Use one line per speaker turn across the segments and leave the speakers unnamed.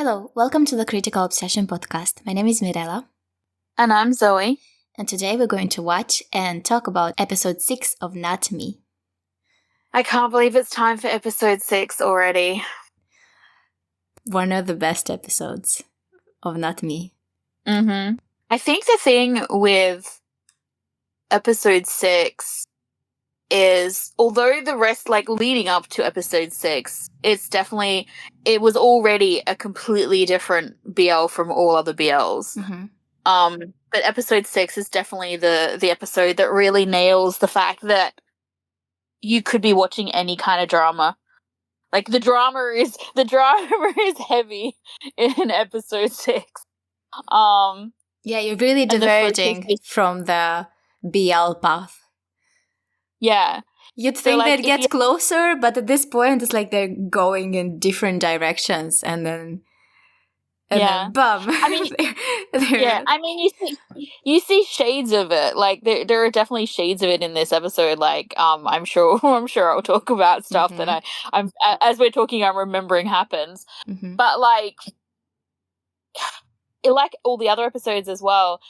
Hello, welcome to the Critical Obsession podcast. My name is Mirella.
And I'm Zoe.
And today we're going to watch and talk about episode 6 of Not Me.
I can't believe it's time for episode 6 already.
One of the best episodes of Not Me.
Mm-hmm. I think the thing with episode 6 is, although the rest, leading up to episode 6, it was already a completely different BL from all other BLs.
Mm-hmm.
But episode 6 is definitely the episode that really nails the fact that you could be watching any kind of drama. The drama is heavy in episode 6.
Yeah, you're really diverging from the BL path.
Yeah.
You'd think they'd get closer, but at this point it's like they're going in different directions and then bum.
I mean, you see shades of it. There are definitely shades of it in this episode. I'm sure I'll talk about stuff that I'm as we're talking, I'm remembering happens.
Mm-hmm.
But like all the other episodes as well,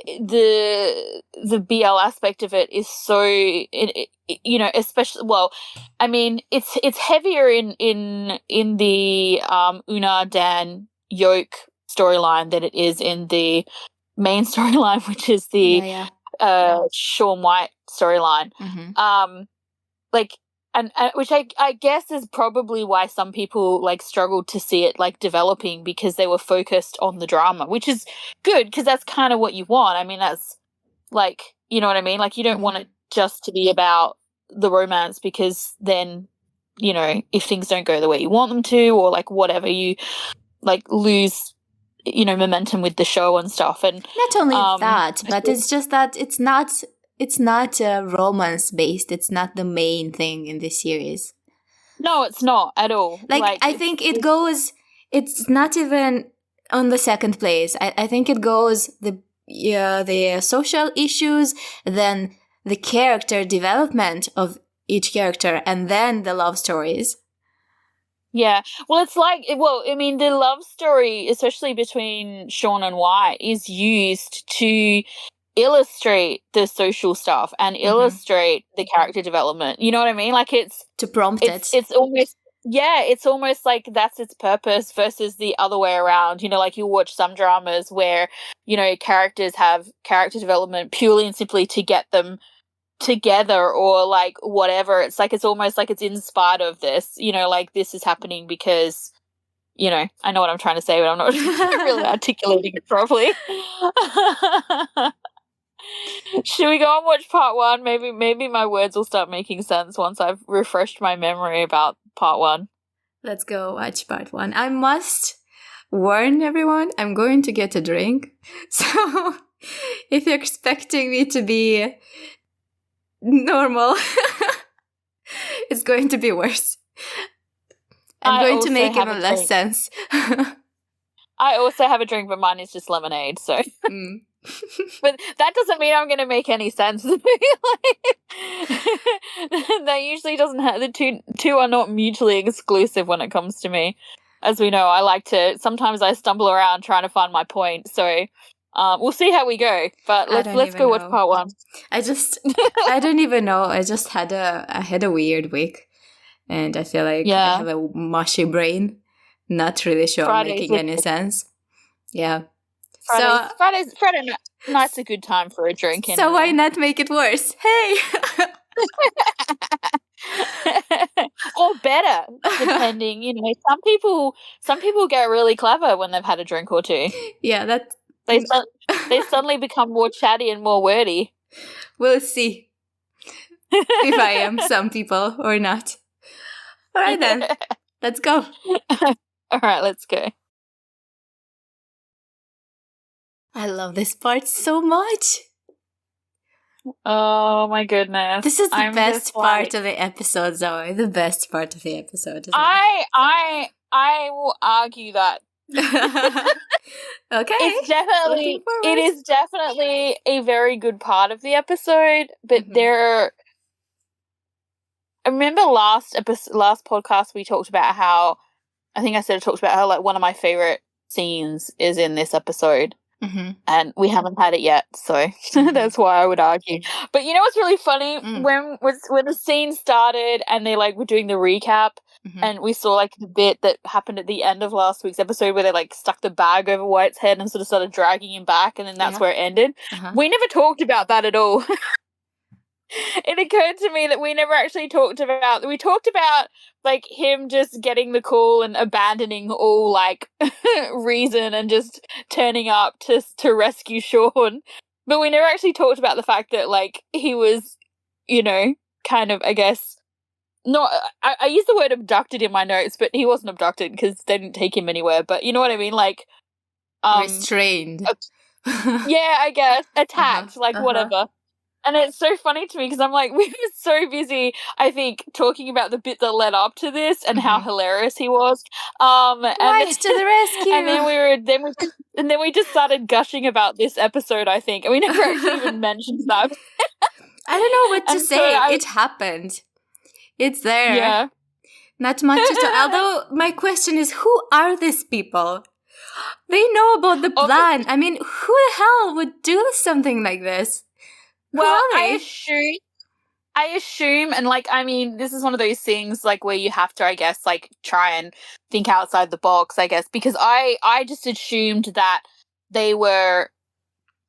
the BL aspect of it is so, especially, well, I mean, it's heavier in the Una, Dan, Yoke storyline than it is in the main storyline, which is the Shaun White storyline.
Mm-hmm.
And which I guess is probably why some people struggled to see it developing, because they were focused on the drama, which is good because that's kind of what you want. I mean, that's you know what I mean? You don't want it just to be about the romance, because then, if things don't go the way you want them to, or whatever, you lose momentum with the show and stuff. And
not only that, but it's just that it's not romance based. It's not the main thing in this series.
No, it's not at all.
I think it's not even on the second place. I think it goes the social issues, then the character development of each character, and then the love stories.
Yeah. Well, the love story, especially between Shaun and White, is used to illustrate the social stuff and illustrate the character development. You know what I mean? It's
to prompt it.
It's almost like that's its purpose, versus the other way around. You watch some dramas where, characters have character development purely and simply to get them together, or whatever. It's almost like it's in spite of this, this is happening because, I know what I'm trying to say, but I'm not really articulating it properly. Should we go and watch part 1? Maybe my words will start making sense once I've refreshed my memory about part 1.
Let's go watch part 1. I must warn everyone, I'm going to get a drink. So if you're expecting me to be normal, it's going to be worse. I'm going to make even less sense.
I also have a drink, but mine is just lemonade, so... But that doesn't mean I'm going to make any sense. That usually doesn't have... The two are not mutually exclusive when it comes to me. As we know, sometimes I stumble around trying to find my point, so we'll see how we go. But let's go watch part 1.
I don't even know. I had a weird week, and I feel like I have a mushy brain. Not really sure making any sense. Yeah.
Friday night's a good time for a drink.
So anyway. Why not make it worse? Hey!
Or better, depending. Some people get really clever when they've had a drink or two.
Yeah,
they suddenly become more chatty and more wordy.
We'll see if I am some people or not. All right then, let's go.
All right, let's go.
I love this part so much.
Oh my goodness.
This is the best part of the episode, Zoe. The best part of the episode.
I will argue that.
Okay.
It is definitely a very good part of the episode, but I remember last podcast we talked about how I think I said I talked about how like one of my favorite scenes is in this episode. And we haven't had it yet, so that's why I would argue. But you know what's really funny? When the scene started and they like were doing the recap, and we saw like the bit that happened at the end of last week's episode where they like stuck the bag over White's head and sort of started dragging him back, and then that's where it ended. We never talked about that at all. It occurred to me that we never actually talked about. We talked about like him just getting the call and abandoning all like reason and just turning up to rescue Sean, but we never actually talked about the fact that like he was, you know, kind of, I guess, not. I used the word abducted in my notes, but he wasn't abducted because they didn't take him anywhere. But you know what I mean, like
restrained.
Yeah, I guess attacked, like whatever. And it's so funny to me because I'm like, we were so busy, I think, talking about the bit that led up to this and how hilarious he was.
White to the rescue!
And then we just started gushing about this episode, I think, and we never actually even mentioned that.
I don't know what to say. It happened. It's there.
Yeah.
Not much to talk. Although my question is, who are these people? They know about the plan. I mean, who the hell would do something like this?
Well, I assume, and like, I mean, this is one of those things like where you have to, I guess, like try and think outside the box, I guess, because I just assumed that they were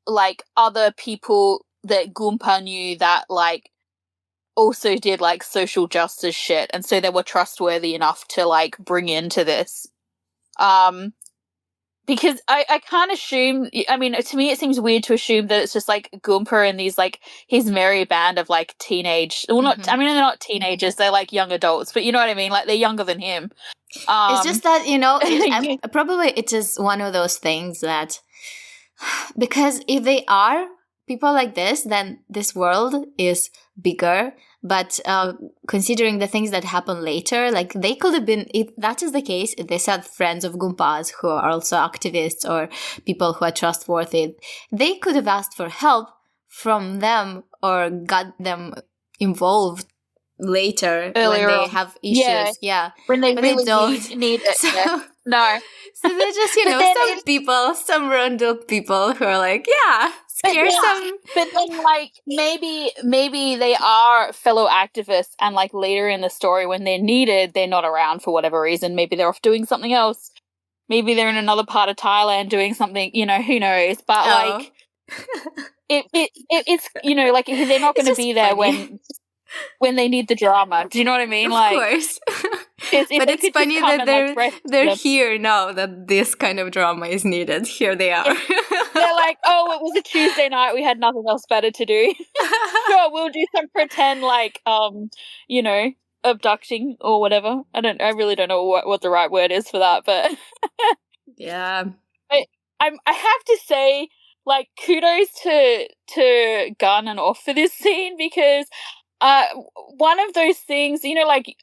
like other people that Goompa knew that like also did like social justice shit, and so they were trustworthy enough to like bring into this. Because I can't assume, I mean, to me it seems weird to assume that it's just like Goompa and these like his merry band of like teenage, well not, I mean they're not teenagers, they're like young adults, but you know what I mean, like they're younger than him.
It's just that, you know, probably it is one of those things that, because if they are people like this, then this world is bigger. But considering the things that happen later, like they could have been, if that is the case, if they had friends of Goompas who are also activists or people who are trustworthy, they could have asked for help from them or got them involved later
earlier
when they have issues. Yeah.
When they really don't need it.
So,
no.
So they're just, you know, some people, some random people who are like, yeah, scare some.
But then, like, maybe they are fellow activists, and like later in the story, when they're needed, they're not around for whatever reason. Maybe they're off doing something else. Maybe they're in another part of Thailand doing something. You know, who knows? But like, it's you know, like they're not going to be there when they need the drama. Do you know what I mean?
Of course. But it's funny that they're here now that this kind of drama is needed. Here they are.
They're like, oh, it was a Tuesday night. We had nothing else better to do. Sure, we'll do some pretend like, you know, abducting or whatever. I really don't know what the right word is for that, but
yeah.
I have to say, like, kudos to Gun and Off for this scene, because one of those things, you know, like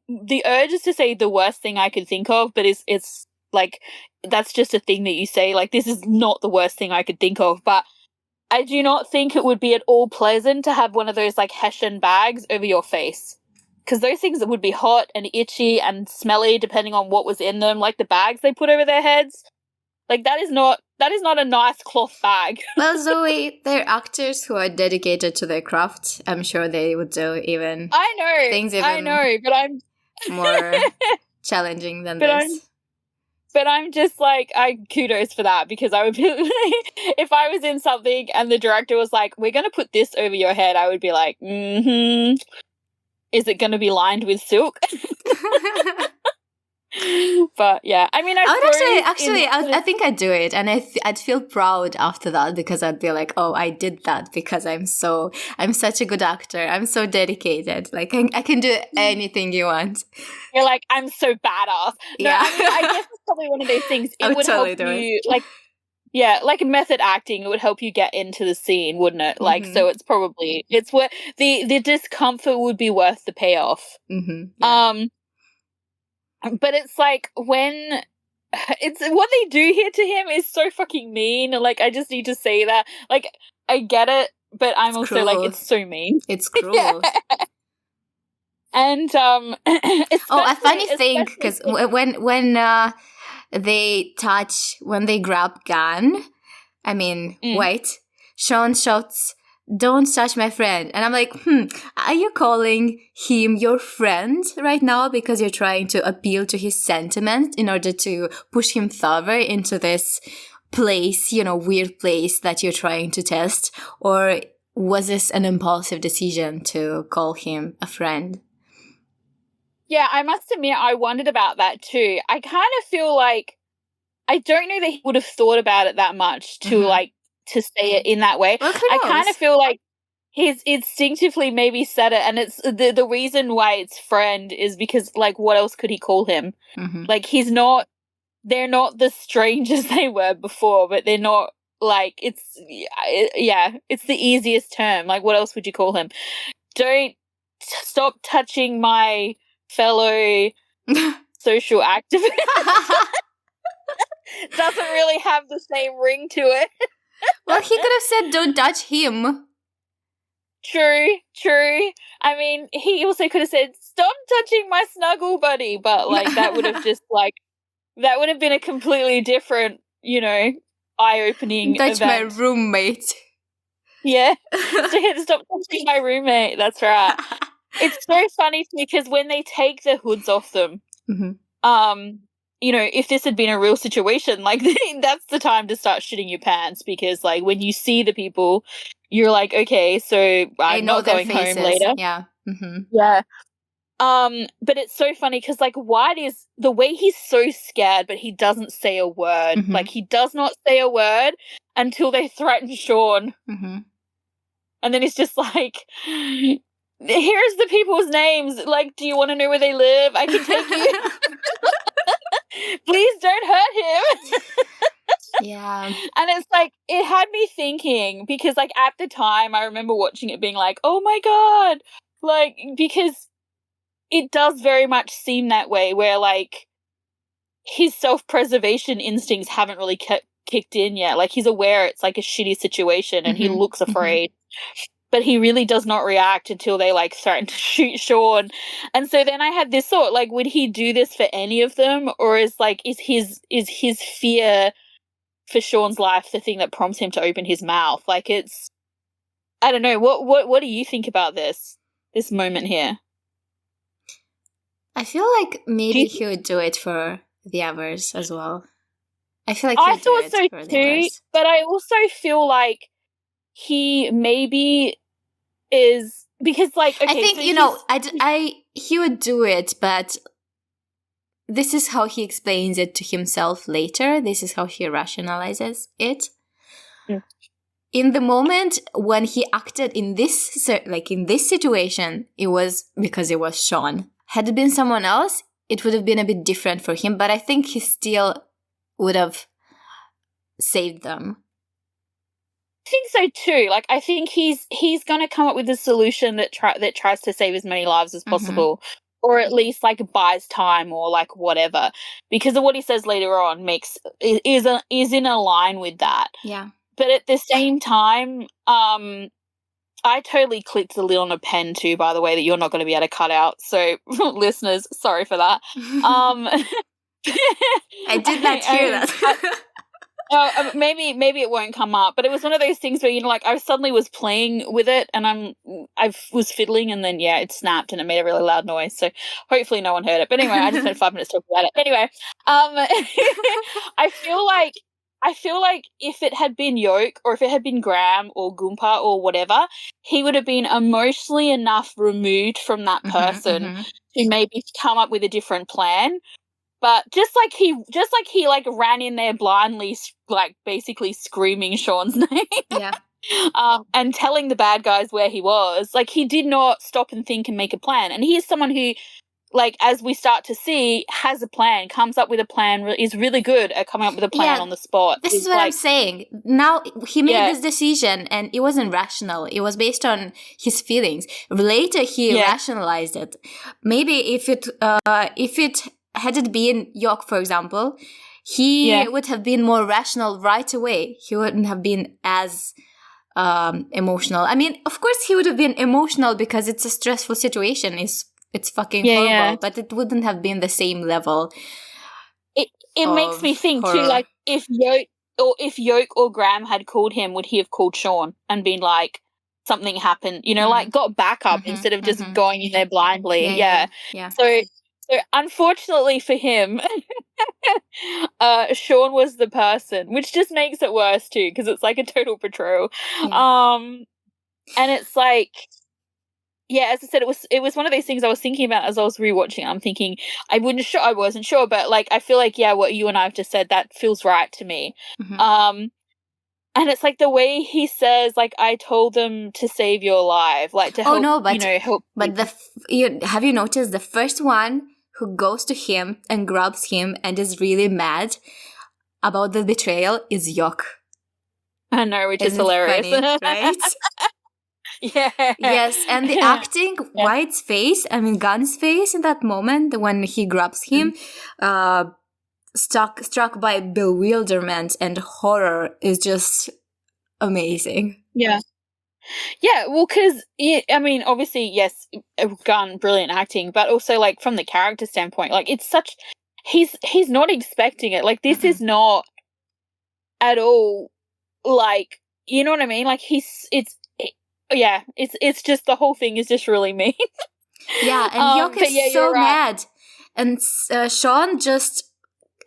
the urge is to say the worst thing I could think of, but it's like that's just a thing that you say. Like, this is not the worst thing I could think of, but I do not think it would be at all pleasant to have one of those like Hessian bags over your face, because those things would be hot and itchy and smelly depending on what was in them. Like the bags they put over their heads, like that is not a nice cloth bag.
Well, Zoe, they're actors who are dedicated to their craft. I'm sure they would do even things
but I'm
more challenging than this.
But I'm just like, kudos for that, because I would be if I was in something and the director was like, we're going to put this over your head, I would be like, is it going to be lined with silk? But yeah, I mean,
I think I'd do it, and I'd feel proud after that, because I'd be like, oh, I did that because I'm such a good actor. I'm so dedicated. Like I can do anything you want.
You're like, I'm so badass. No,
yeah.
I mean, I guess it's probably one of those things. It would totally help you, like, yeah, like method acting. It would help you get into the scene, wouldn't it? Like, so it's where the discomfort would be worth the payoff.
Yeah.
But it's like when it's what they do here to him is so fucking mean. Like, I just need to say that. Like, I get it, but I'm also cruel. Like, it's so mean.
It's cruel.
Yeah. And
a funny thing,
especially
because when they grab gun, I mean, wait, Sean shouts, "Don't touch my friend." And I'm like, are you calling him your friend right now because you're trying to appeal to his sentiment in order to push him further into this place, weird place that you're trying to test? Or was this an impulsive decision to call him a friend?
Yeah, I must admit, I wondered about that too. I kind of feel like, I don't know that he would have thought about it that much to to say it in that way.
Well, who
I
knows?
kind of feel like he's instinctively maybe said it, and it's the reason why it's friend is because, like, what else could he call him? Like, they're not the strangers they were before, but they're not, like, it's the easiest term. Like, what else would you call him? Don't stop touching my fellow social activist. Doesn't really have the same ring to it.
Well, he could have said, "Don't touch him."
True. I mean, he also could have said, "Stop touching my snuggle buddy," but, like, that would have just, like, that would have been a completely different, eye-opening
Touch
event.
my roommate.
Yeah. Stop touching my roommate. That's right. It's so funny because when they take the hoods off them, if this had been a real situation, like, that's the time to start shitting your pants, because, like, when you see the people, you're like, okay, so I'm not going home later.
Yeah.
Yeah. But it's so funny because, like, White is, the way he's so scared, but he doesn't say a word. Like, he does not say a word until they threaten Sean. And then he's just like, here's the people's names. Like, do you want to know where they live? I can take you. Please don't hurt him.
Yeah.
And it's like, it had me thinking, because, like, at the time I remember watching it being like, oh my God. Like, because it does very much seem that way, where, like, his self-preservation instincts haven't really kicked in yet. Like, he's aware it's, like, a shitty situation and he looks afraid. But he really does not react until they, like, threaten to shoot Sean. And so then I had this thought, like, would he do this for any of them? Or is his fear for Sean's life the thing that prompts him to open his mouth? Like, it's, I don't know. What do you think about this moment here?
I feel like maybe he would do it for the others as well. I feel like
I thought so too, but I also feel like he maybe is, because, like, okay,
I think,
so
he would do it, but this is how he explains it to himself later. This is how he rationalizes it. In the moment when he acted in this situation, it was because it was Sean. Had it been someone else, it would have been a bit different for him, but I think he still would have saved them.
I think so too. Like, I think he's going to come up with a solution that tries to save as many lives as possible, or at least, like, buys time, or, like, whatever. Because of what he says later on is in a line with that.
Yeah.
But at the same time, I totally clicked the lid on a pen too, by the way, that you're not going to be able to cut out. So, listeners, sorry for that.
I did not hear that.
Maybe it won't come up, but it was one of those things where, like, I suddenly was playing with it and I was fiddling, and then, it snapped and it made a really loud noise. So hopefully no one heard it. But anyway, I just spent 5 minutes talking about it. Anyway, I feel like if it had been Yoke, or if it had been Graham or Goompa or whatever, he would have been emotionally enough removed from that person to maybe come up with a different plan. But just like he like ran in there blindly, like, basically screaming Sean's name.
Yeah.
And telling the bad guys where he was. Like, he did not stop and think and make a plan. And he's someone who, like, as we start to see, has a plan, comes up with a plan, is really good at coming up with a plan on the spot.
This is what I'm saying. Now, he made this decision, and it wasn't rational. It was based on his feelings. Later, he rationalized it. Maybe if it had it been York, for example, he would have been more rational right away. He wouldn't have been as emotional. I mean, of course, he would have been emotional because it's a stressful situation. His it's fucking
Yeah,
horrible.
yeah.
But it wouldn't have been the same level.
It makes me think
horror.
too, like if Yoke or Graham had called him, would he have called Sean and been like, something happened, like got backup instead of just going in there blindly?
Yeah.
So unfortunately for him, Sean was the person, which just makes it worse too, because it's like a total betrayal.
Yeah.
And it's like, yeah, as I said, it was one of those things I was thinking about as I was rewatching. I'm thinking I wasn't sure, but like I feel like, yeah, what you and I have just said, that feels right to me. And it's like the way he says, like, I told them to save your life, like to help, help.
But have you noticed the first one who goes to him and grabs him and is really mad about the betrayal is Yok.
I know, which is hilarious,
funny, right?
Yeah.
Yes, and the acting, White's face, Gunn's face in that moment when he grabs him, struck by bewilderment and horror, is just amazing.
Yeah. Yeah, well, because, obviously, yes, Gunn, brilliant acting, but also, like, from the character standpoint, like, it's such... He's not expecting it. Like, this is not at all, like, you know what I mean? Like, it's just, the whole thing is just really mean.
Yeah, and Yok is so mad. And Sean just...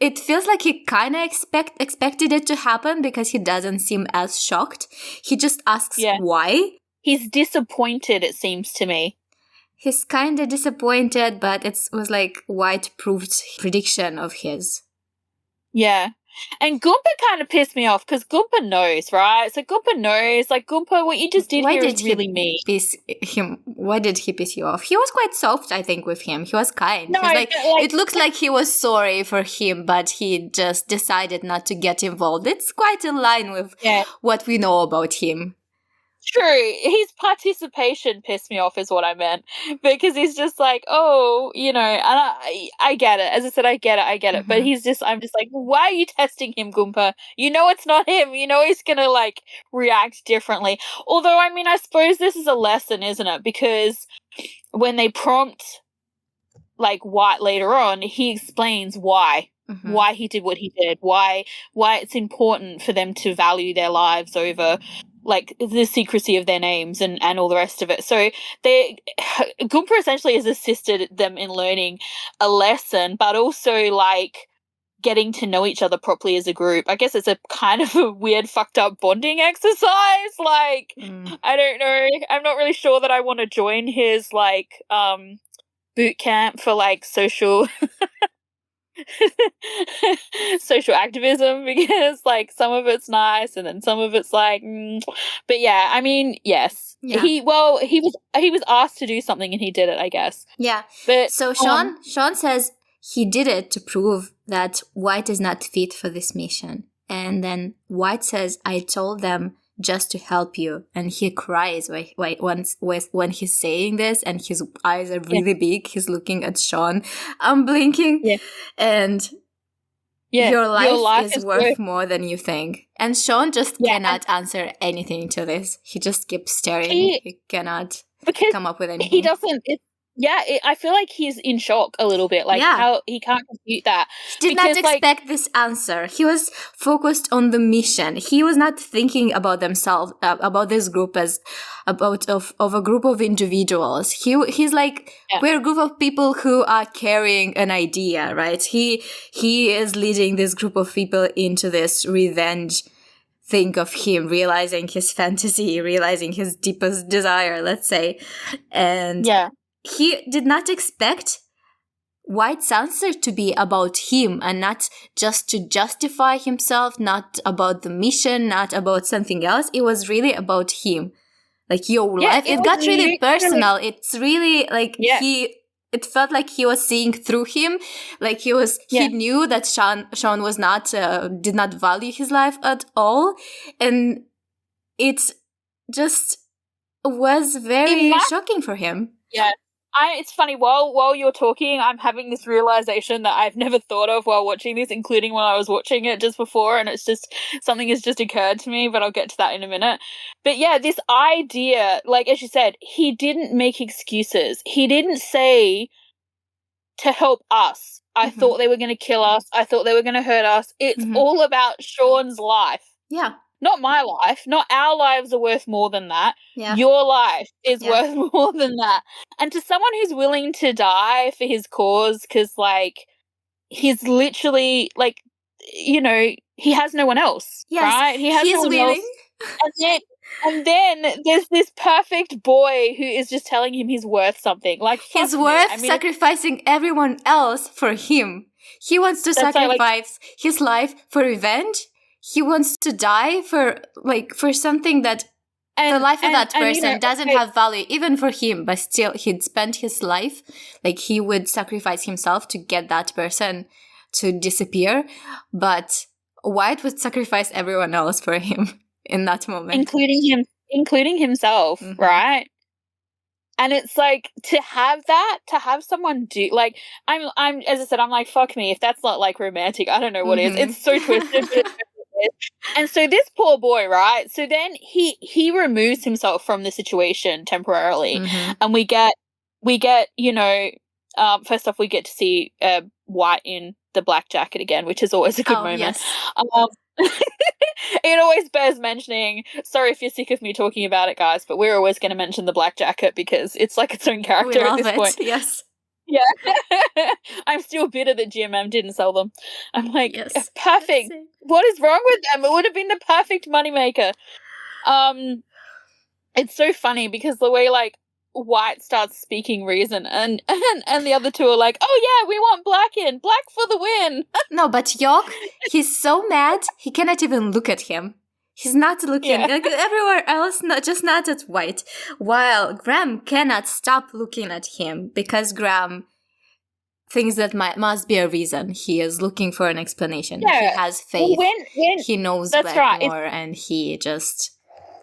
It feels like he kind of expected it to happen because he doesn't seem as shocked. He just asks why.
He's disappointed, it seems to me.
He's kind of disappointed, but it was like White-proved prediction of his.
Yeah. And Goomba kind of pissed me off because Goomba knows, right? So Goomba knows, like, Goomba, what you just did here is really mean.
Why did he piss you off? He was quite soft, I think, with him. He was kind. No, it looks like he was sorry for him, but he just decided not to get involved. It's quite in line with what we know about him.
True. His participation pissed me off is what I meant. Because he's just like, oh, and I get it. As I said, I get it. But I'm just like, why are you testing him, Goomba? You know it's not him. You know he's going to, like, react differently. Although, I suppose this is a lesson, isn't it? Because when they prompt, like, White later on, he explains why. Why he did what he did. Why it's important for them to value their lives over, like, the secrecy of their names and all the rest of it. So Goomba essentially has assisted them in learning a lesson, but also, like, getting to know each other properly as a group. I guess it's a kind of a weird, fucked up bonding exercise. Like, I don't know. I'm not really sure that I want to join his, like, boot camp for, like, social... social activism, because, like, some of it's nice and then some of it's like but yeah, yes, he was asked to do something and he did it, I guess. But
so Sean says he did it to prove that White is not fit for this mission, and then White says, I told them just to help you, and he cries when he's saying this, and his eyes are really big. He's looking at Sean. I'm blinking, and your life is worth more than you think. And Sean just cannot answer anything to this. He just keeps staring. He cannot come up with anything.
He doesn't. I feel like he's in shock a little bit. Like, how he can't compute that.
He did not expect this answer. He was focused on the mission. He was not thinking about themselves, about this group as of a group of individuals. He's like, we're a group of people who are carrying an idea, right? He is leading this group of people into this revenge thing of him, realizing his fantasy, realizing his deepest desire, let's say. And he did not expect White's answer to be about him and not just to justify himself, not about the mission, not about something else. It was really about him. Like, your life. It got really personal. It's really like it felt like he was seeing through him. Like he knew that Sean was not, did not value his life at all. And it just was very shocking for him.
Yeah. it's funny, while you're talking, I'm having this realization that I've never thought of while watching this, including when I was watching it just before, and it's just something has just occurred to me, but I'll get to that in a minute. But yeah, this idea, like as you said, he didn't make excuses. He didn't say to help us, I thought they were going to kill us. I thought they were going to hurt us. It's all about Sean's life.
Yeah.
Not my life. Not our lives are worth more than that.
Yeah.
Your life is worth more than that. And to someone who's willing to die for his cause, because, like, he's literally, like, you know, he has no one else, right? He has no one else. And then there's this perfect boy who is just telling him he's worth something. Like,
he's worth sacrificing everyone else for him. He wants to sacrifice his life for revenge. He wants to die for something that the life of that person doesn't have value, even for him, but still he'd spend his life, like he would sacrifice himself to get that person to disappear. But White would sacrifice everyone else for him in that moment.
Including himself, right? And it's like, to have someone do, like, I'm as I said, I'm like, fuck me, if that's not like romantic, I don't know what is. It's so twisted. And so this poor boy, right? So then he removes himself from the situation temporarily, and we get, you know, first off, we get to see White in the black jacket again, which is always a good moment. Yes. It always bears mentioning. Sorry if you're sick of me talking about it, guys, but we're always going to mention the black jacket because it's like its own character at this point.
Yes.
Yeah. I'm still bitter that GMM didn't sell them. I'm like, perfect. What is wrong with them? It would have been the perfect moneymaker. It's so funny because the way, like, White starts speaking reason and the other two are like, oh yeah, we want black for the win.
No, but Yok, he's so mad he cannot even look at him. He's not looking like everywhere else, not at White. While Graham cannot stop looking at him because Graham thinks that must be a reason. He is looking for an explanation. Yeah. He has faith. When he knows Blackmore, and he just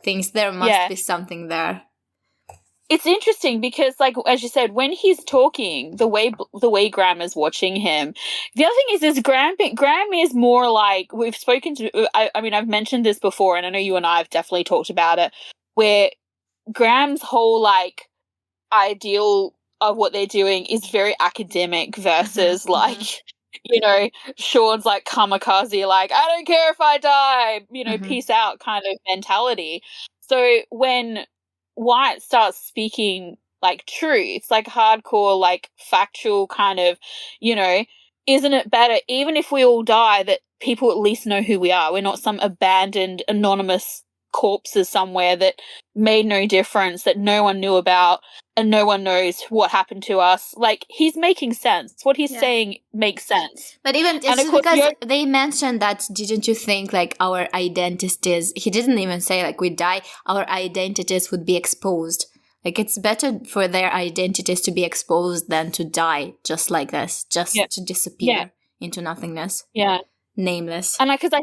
thinks there must be something there.
It's interesting because, like, as you said, when he's talking, the way Graham is watching him, the other thing is Graham is more like, we've spoken to, I mean, I've mentioned this before, and I know you and I have definitely talked about it, where Graham's whole, like, ideal of what they're doing is very academic versus, like, you know, Sean's, like, kamikaze, like, I don't care if I die, you know, peace out kind of mentality. So when White starts speaking, like, truths, like hardcore, like, factual kind of, you know, isn't it better, even if we all die, that people at least know who we are? We're not some abandoned, anonymous corpses somewhere that made no difference, that no one knew about, and no one knows what happened to us. Like, he's making sense. What he's saying makes sense.
But even it's because they mentioned that, didn't you think, like, our identities, he didn't even say, like, we die, our identities would be exposed. Like, it's better for their identities to be exposed than to die just like this, just to disappear into nothingness.
Yeah.
Nameless.
And because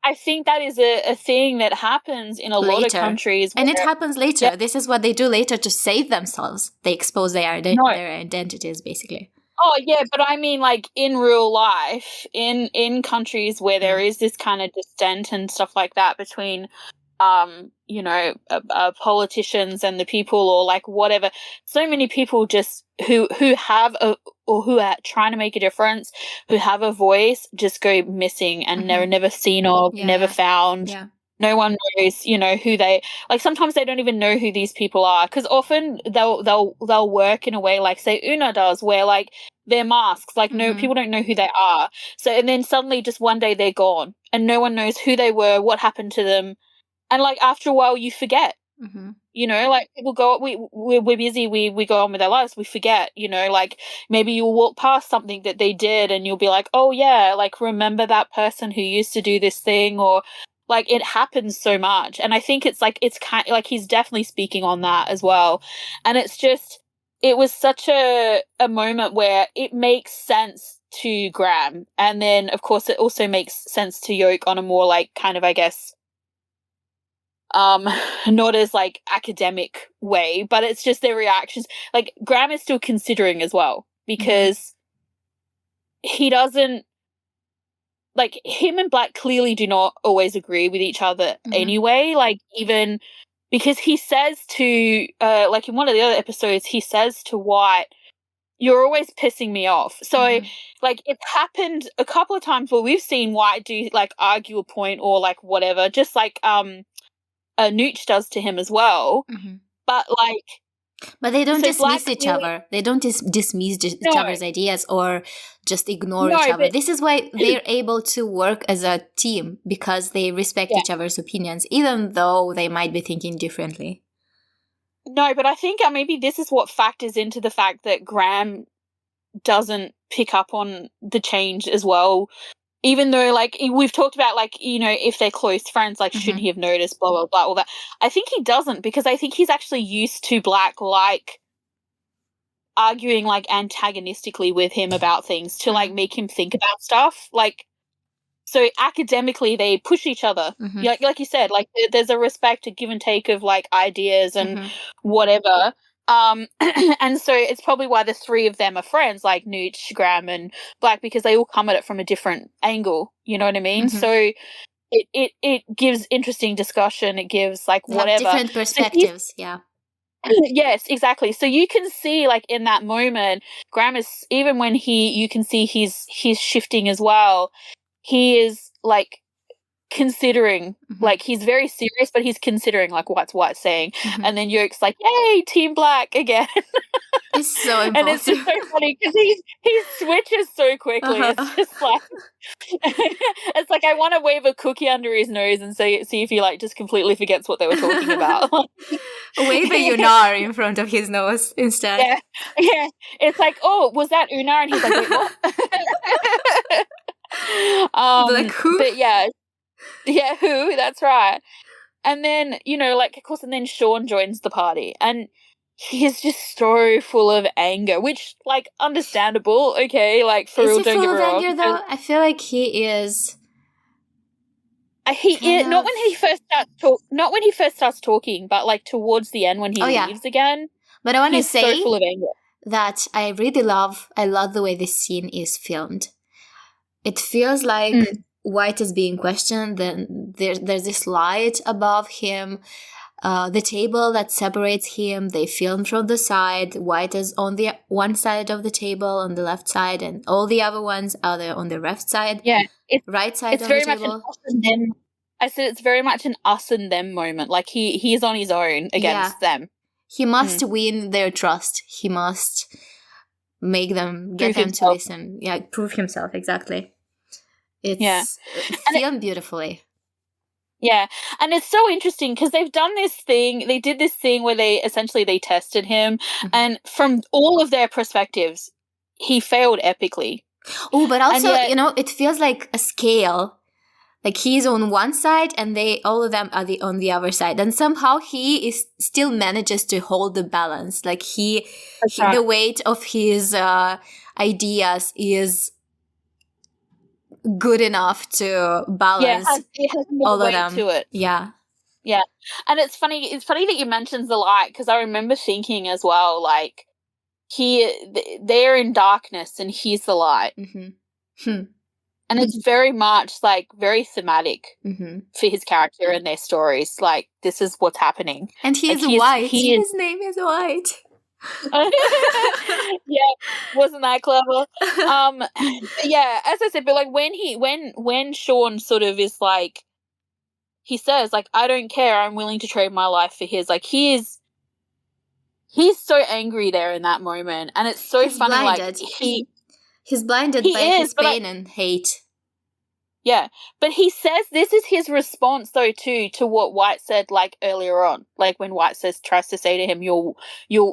I think that is a thing that happens in a lot of countries.
And it happens later. Yeah. This is what they do later to save themselves. They expose their identities, basically.
Oh, yeah, but I mean, like, in real life, in countries where there is this kind of dissent and stuff like that between, you know, politicians and the people, or, like, whatever, so many people just who have or who are trying to make a difference, who have a voice, just go missing and never seen or never found. Yeah. No one knows, you know, who they, like, sometimes they don't even know who these people are, because often they'll work in a way like, say, Una does, where, like, they're masks, like, no, people don't know who they are. So, and then suddenly just one day they're gone and no one knows who they were, what happened to them. And, like, after a while you forget. You know, like, people go, we're busy, we go on with our lives, we forget, you know, like, maybe you'll walk past something that they did and you'll be like, oh yeah, like, remember that person who used to do this thing, or, like, it happens so much. And I think it's, like, it's kind of, like, he's definitely speaking on that as well. And it's just, it was such a moment where it makes sense to Graham. And then, of course, it also makes sense to Yoke on a more, like, kind of, I guess, not as like academic way, but it's just their reactions. Like Graham is still considering as well, because he doesn't, like, him and Black clearly do not always agree with each other anyway. Like, even because he says to, like in one of the other episodes, he says to White, "You're always pissing me off." So, like, it's happened a couple of times where we've seen White do, like, argue a point or, like, whatever, just like Nooch does to him as well. But, like...
But they don't
So
dismiss
Black
each
really-
other. They don't dismiss each
No.
other's ideas or just ignore
No,
each other.
but-
This is why they're able to work as a team, because they respect each other's opinions, even though they might be thinking differently.
No, but I think maybe this is what factors into the fact that Graham doesn't pick up on the change as well. Even though, like, we've talked about, like, you know, if they're close friends, like, shouldn't he have noticed, blah, blah, blah, all that. I think he doesn't, because I think he's actually used to Black, like, arguing, like, antagonistically with him about things to, like, make him think about stuff. Like, so academically they push each other. Like you said, like, there's a respect, a give and take of, like, ideas and whatever. And so it's probably why the three of them are friends, like Nooch, Graham, and Black, because they all come at it from a different angle. You know what I mean? So it gives interesting discussion. It gives, like,
They
whatever.
have different perspectives, yeah.
Yes, exactly. So you can see, like, in that moment, Graham is, even when you can see he's shifting as well. He is, like, considering, like, he's very serious, but he's considering, like, what's White saying. And then Yoke's like, "Yay, Team Black again."
It's so important.
And it's just so funny because he switches so quickly. It's just like, it's like, I want to wave a cookie under his nose and see if he, like, just completely forgets what they were talking about.
Wave a Unar in front of his nose instead.
Yeah. It's like, "Oh, was that Unar?" And he's like, "Wait, what?"
Like, who?
But yeah, who? That's right. And then, you know, like, of course, and then Sean joins the party, and he's just so full of anger, which, like, understandable. Okay, like, for real,
Is he
don't
full
get
of
me wrong.
anger though? I feel like he is.
Not when he first starts talking, but, like, towards the end when he leaves again.
But I want to
he's
say
so full of anger
that I love the way this scene is filmed. It feels like White is being questioned, then there's this light above him, the table that separates him, they film from the side. White is on the one side of the table, on the left side, and all the other ones are on the left side, right side of the table.
I said it's very much an us and them moment. Like, he's on his own against them.
He must win their trust. He must make them, get
Prove
them
himself.
to listen. Yeah, prove himself, exactly. It's filmed beautifully.
Yeah, and it's so interesting because they did this thing where they tested him, and from all of their perspectives, he failed epically.
Oh, but also, you know, it feels like a scale. Like, he's on one side and all of them are on the other side. And somehow he still manages to hold the balance. Like, the weight of his ideas is good enough to balance
it has more
all of
weight
them.
To it.
Yeah.
And it's funny that you mentioned the light, because I remember thinking as well, like, they're in darkness and he's the light. And it's very much, like, very thematic for his character and their stories. Like, this is what's happening.
And he's white. His name is White.
Yeah, wasn't that clever? Yeah, as I said, but, like, when Sean sort of is like, he says, like, "I don't care, I'm willing to trade my life for his," like, he's so angry there in that moment, and it's so funny.
Blinded.
Like,
he's blinded by his pain and hate.
Yeah, but he says this is his response, though, to what White said, like, earlier on, like, when White tries to say to him, your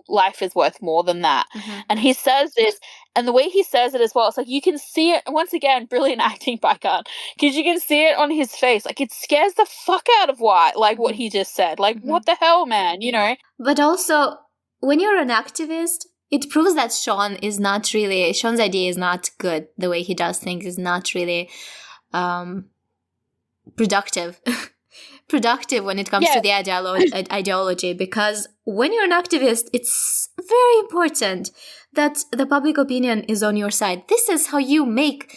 life is worth more than that. And he says this, and the way he says it as well, it's like, you can see it, once again, brilliant acting by Gunn, because you can see it on his face. Like, it scares the fuck out of White, like, what he just said. Like, what the hell, man, you know?
But also, when you're an activist, it proves that Sean's idea is not good. The way he does things is not really productive productive when it comes to the ideology, because when you're an activist, it's very important that the public opinion is on your side. This is how you make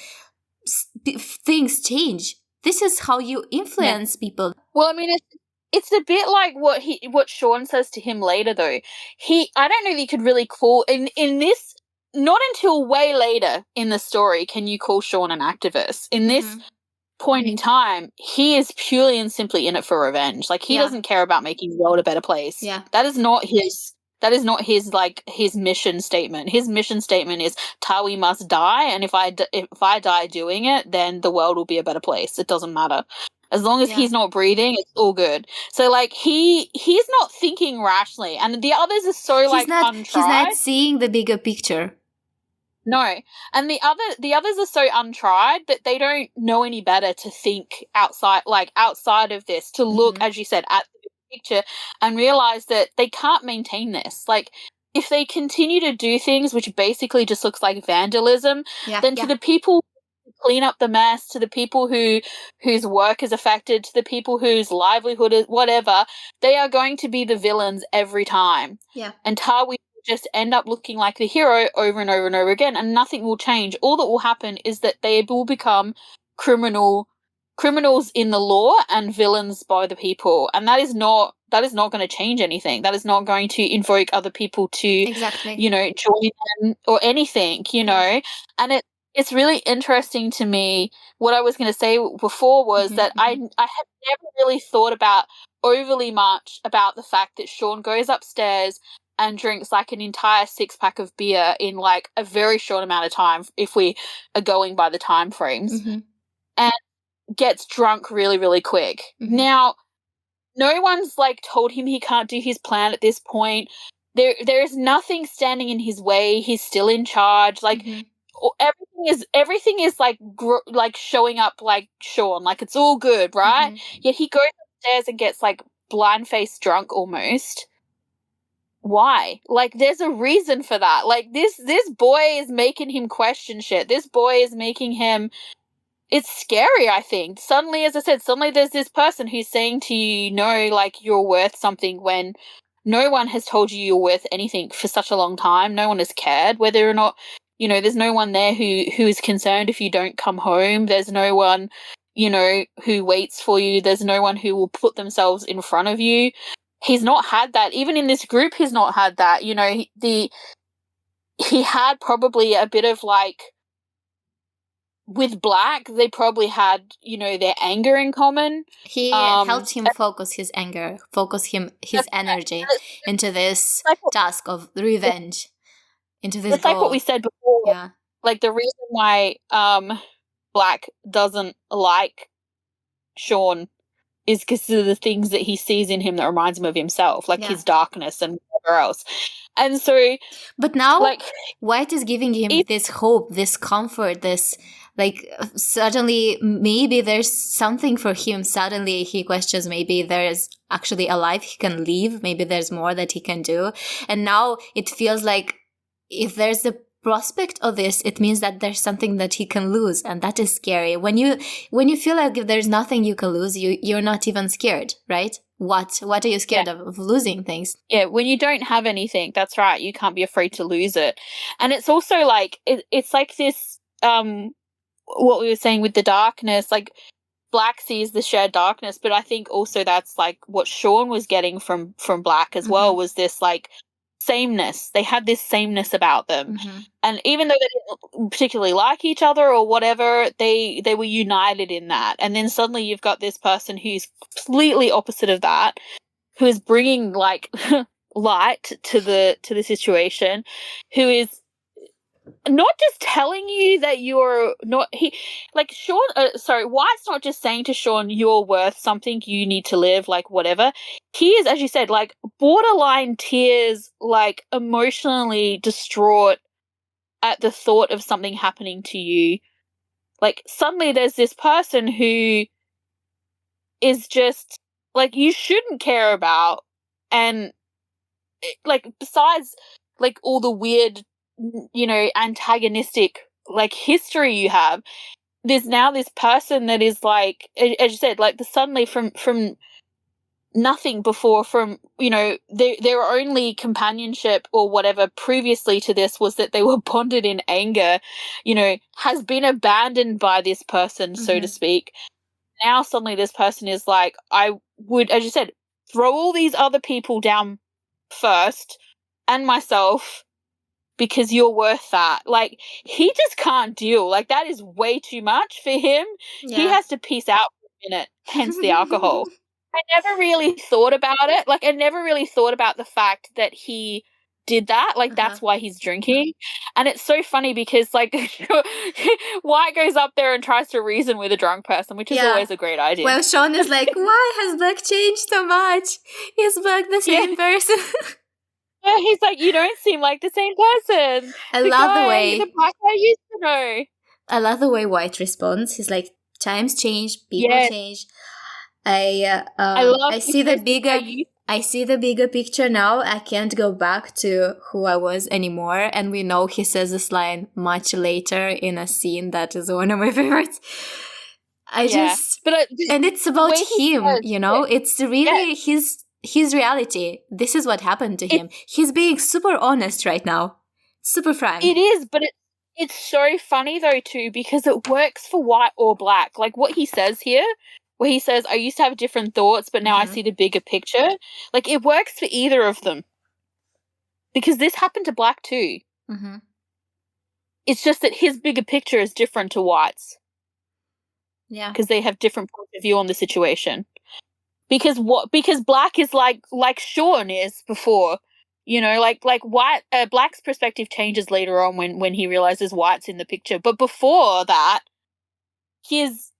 things change. This is how you influence people.
Well, I mean, it's a bit like what Sean says to him later, though. I don't know if you could really call in this. Not until way later in the story can you call Sean an activist. In this point in time, he is purely and simply in it for revenge. Like, he doesn't care about making the world a better place.
Yeah.
That is not his like his mission statement. His mission statement is Tawi must die, and if I die doing it, then the world will be a better place. It doesn't matter. As long as he's not breathing, it's all good. So, like, he's not thinking rationally, and the others are so untried.
He's not seeing the bigger picture.
No, and the others are so untried that they don't know any better to think outside of this, to look, as you said, at the picture and realize that they can't maintain this. Like, if they continue to do things which basically just looks like vandalism, then to the people who clean up the mess, to the people whose work is affected, to the people whose livelihood is whatever, they are going to be the villains every time.
Yeah.
And Tawi just end up looking like the hero over and over and over again, and nothing will change. All that will happen is that they will become criminals in the law and villains by the people, and that is not going to change anything. That is not going to invoke other people to join them or anything, know. And it's really interesting to me. What I was going to say before was that I had never really thought about overly much about the fact that Sean goes upstairs and drinks like an entire 6-pack of beer in like a very short amount of time, if we are going by the time frames, and gets drunk really, really quick. Now, no one's like told him he can't do his plan at this point. There is nothing standing in his way. He's still in charge. Like, everything is like showing up like Sean. Like, it's all good, right? Yet he goes upstairs and gets like blind-faced drunk almost. Why? Like, there's a reason for that. Like, this boy is making him question shit. This boy is making him... It's scary, I think. Suddenly, as I said, there's this person who's saying to you, no, like, you're worth something, when no one has told you you're worth anything for such a long time. No one has cared whether or not, there's no one there who is concerned if you don't come home. There's no one, who waits for you. There's no one who will put themselves in front of you. He's not had that. Even in this group, he's not had that. He had probably a bit of like, with Black, they probably had, their anger in common.
He helped him focus his anger, his energy into this task of revenge, into this
goal. It's like what we said before.
Yeah.
Like, the reason why Black doesn't like Sean is because of the things that he sees in him that reminds him of himself, like his darkness and whatever else. And so...
But now, like, White is giving him this hope, this comfort, this... Like, suddenly, maybe there's something for him. Suddenly, he questions, maybe there's actually a life he can live. Maybe there's more that he can do. And now it feels like if there's a prospect of this, it means that there's something that he can lose. And that is scary. When you feel like if there's nothing you can lose, you're not even scared, right? What are you scared of losing things?
Yeah, when you don't have anything, that's right. You can't be afraid to lose it. And it's also like, it's like this... what we were saying with the darkness, like, Black sees the shared darkness, but I think also that's like what Sean was getting from Black as well, was this like sameness. They had this sameness about them. And even though they didn't particularly like each other or whatever, they were united in that. And then suddenly you've got this person who's completely opposite of that, who is bringing like light to the situation, who is not just telling you that you're not... Sean... White's not just saying to Sean, you're worth something, you need to live, like, whatever. He is, as you said, like, borderline tears, like, emotionally distraught at the thought of something happening to you. Like, suddenly there's this person who is just, like, you shouldn't care about, and, like, besides, like, all the weird, antagonistic, like, history you have, there's now this person that is like, as you said, like, suddenly from nothing before from, their only companionship or whatever previously to this was that they were bonded in anger, has been abandoned by this person, so to speak. Now suddenly this person is like, I would, as you said, throw all these other people down first and myself because you're worth that. Like, he just can't deal. Like, that is way too much for him.
Yeah.
He has to peace out for a minute, hence the alcohol. I never really thought about it. Like, I never really thought about the fact that he did that. Like, that's why he's drinking. And it's so funny because, like, White goes up there and tries to reason with a drunk person, which is always a great idea.
Well, Sean is like, why has Black changed so much? Is Black the same person?
Yeah, he's like, you don't seem like the same person.
I love the way
the Black I used to know.
I love the way White responds. He's like, times change, people change. I see the bigger picture now. I can't go back to who I was anymore. And we know he says this line much later in a scene that is one of my favorites. And it's about him, it's really his reality. This is what happened to him. He's being super honest right now. Super frank.
It is, but it's so funny though too, because it works for White or Black. Like what he says here, where he says, I used to have different thoughts, but now I see the bigger picture. Like, it works for either of them. Because this happened to Black too. It's just that his bigger picture is different to White's.
Yeah.
Because they have different points of view on the situation. Because Black is like Sean is before. Like White, Black's perspective changes later on when he realizes White's in the picture. But before that, his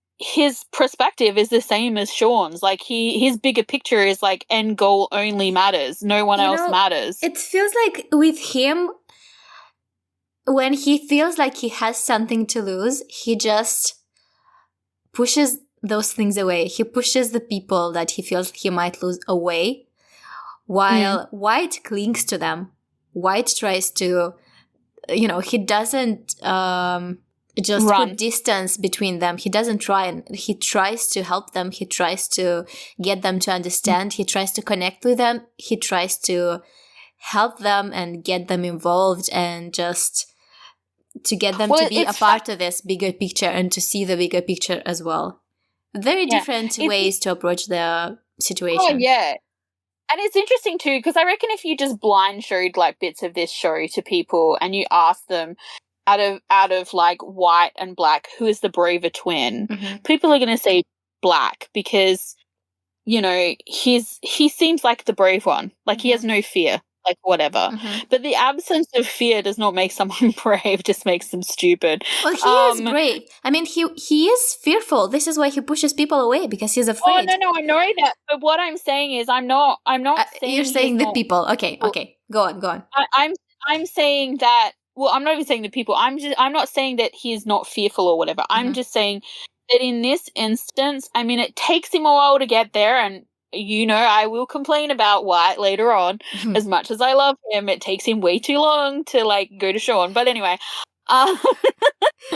perspective is the same as Sean's. Like his bigger picture is like end goal only matters. No one else matters.
It feels like with him, when he feels like he has something to lose, he just pushes those things away. He pushes the people that he feels he might lose away, while White clings to them. White tries to, he doesn't just put distance between them. He doesn't try, and he tries to help them. He tries to get them to understand. He tries to connect with them. He tries to help them and get them involved, and just to get them to be a part of this bigger picture and to see the bigger picture as well. Very different ways to approach the situation.
Oh, yeah. And it's interesting too, because I reckon if you just blind showed like bits of this show to people and you ask them, out of like White and Black, who is the braver twin? People are going to say Black because, he seems like the brave one. Like he has no fear, like whatever. But the absence of fear does not make someone brave, just makes them stupid.
Well, he is brave. I mean, he is fearful. This is why he pushes people away, because he's afraid.
Oh, no, I know that. But what I'm saying is I'm not saying
you're saying the people. Okay. Go on.
I'm saying that. Well, I'm not even saying the people. I'm not saying that he's not fearful or whatever. I'm just saying that in this instance, I mean, it takes him a while to get there, and I will complain about White later on. As much as I love him, it takes him way too long to like go to Sean. But anyway, I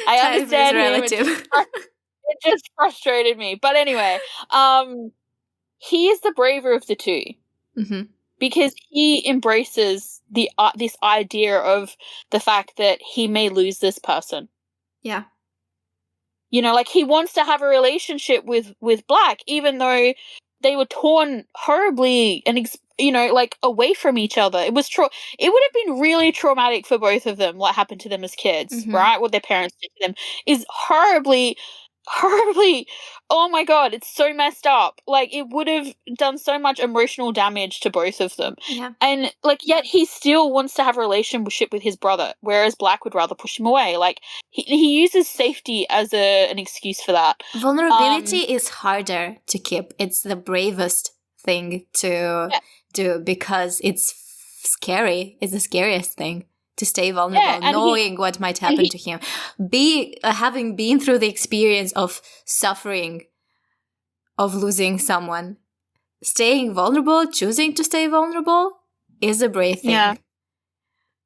understand him. It just frustrated me. But anyway, he is the braver of the two. Because he embraces this idea of the fact that he may lose this person.
Yeah.
Like he wants to have a relationship with Black, even though they were torn horribly and, like away from each other. It would have been really traumatic for both of them, what happened to them as kids, right? What their parents did to them is horribly, oh my God, it's so messed up. Like, it would have done so much emotional damage to both of them.
Yeah.
And, like, yet he still wants to have a relationship with his brother, whereas Black would rather push him away. Like, he uses safety as an excuse for that.
Vulnerability is harder to keep. It's the bravest thing to do, because it's scary. It's the scariest thing. To stay vulnerable, knowing what might happen to him. Having been through the experience of suffering, of losing someone, staying vulnerable, choosing to stay vulnerable is a brave thing.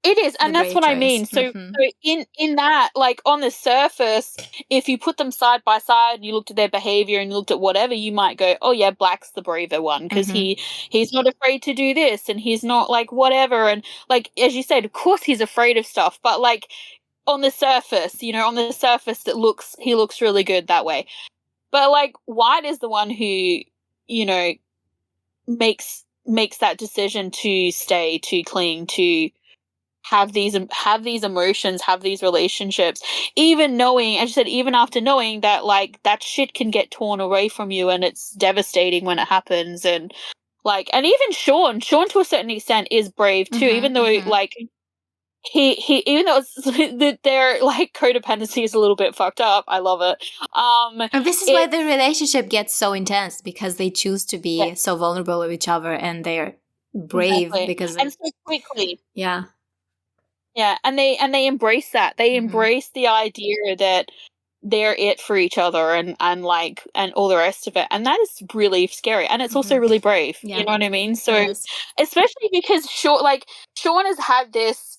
It is, and that's what I mean. So,
Mm-hmm.
so in that, like on the surface, if you put them side by side and you looked at their behavior and you looked at whatever, you might go, "Oh yeah, Black's the braver one because
Mm-hmm.
he's not afraid to do this and he's not like whatever." And like as you said, of course he's afraid of stuff, but like on the surface, on the surface, he looks really good that way. But like White is the one who, makes that decision to stay, to cling, to have these emotions, have these relationships, even knowing, as you said, even after knowing that like that shit can get torn away from you and it's devastating when it happens. And like, and even Sean to a certain extent is brave too, even though like he even though their like codependency is a little bit fucked up. I love it.
And this is why the relationship gets so intense, because they choose to be so vulnerable with each other, and they're brave because
and so quickly.
Yeah.
Yeah, and they embrace that. They embrace the idea that they're it for each other and all the rest of it. And that is really scary. And it's also really brave.
Yeah.
You know what I mean? So especially because Sean has had this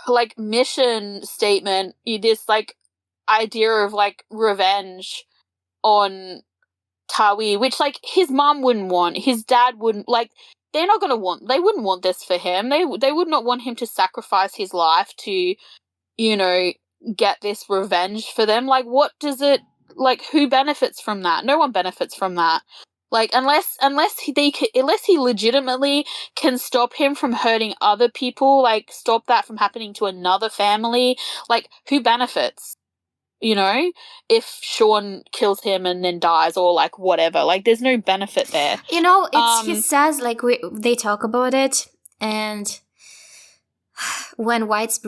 like mission statement, this like idea of like revenge on Tawi, which like his mom wouldn't want, his dad wouldn't, like they wouldn't want this for him. They would not want him to sacrifice his life to, get this revenge for them. Like what does it, like who benefits from that? No one benefits from that. Like unless he legitimately can stop him from hurting other people, like stop that from happening to another family, like who benefits? If Sean kills him and then dies or like whatever, like there's no benefit there.
He says like they talk about it, and when White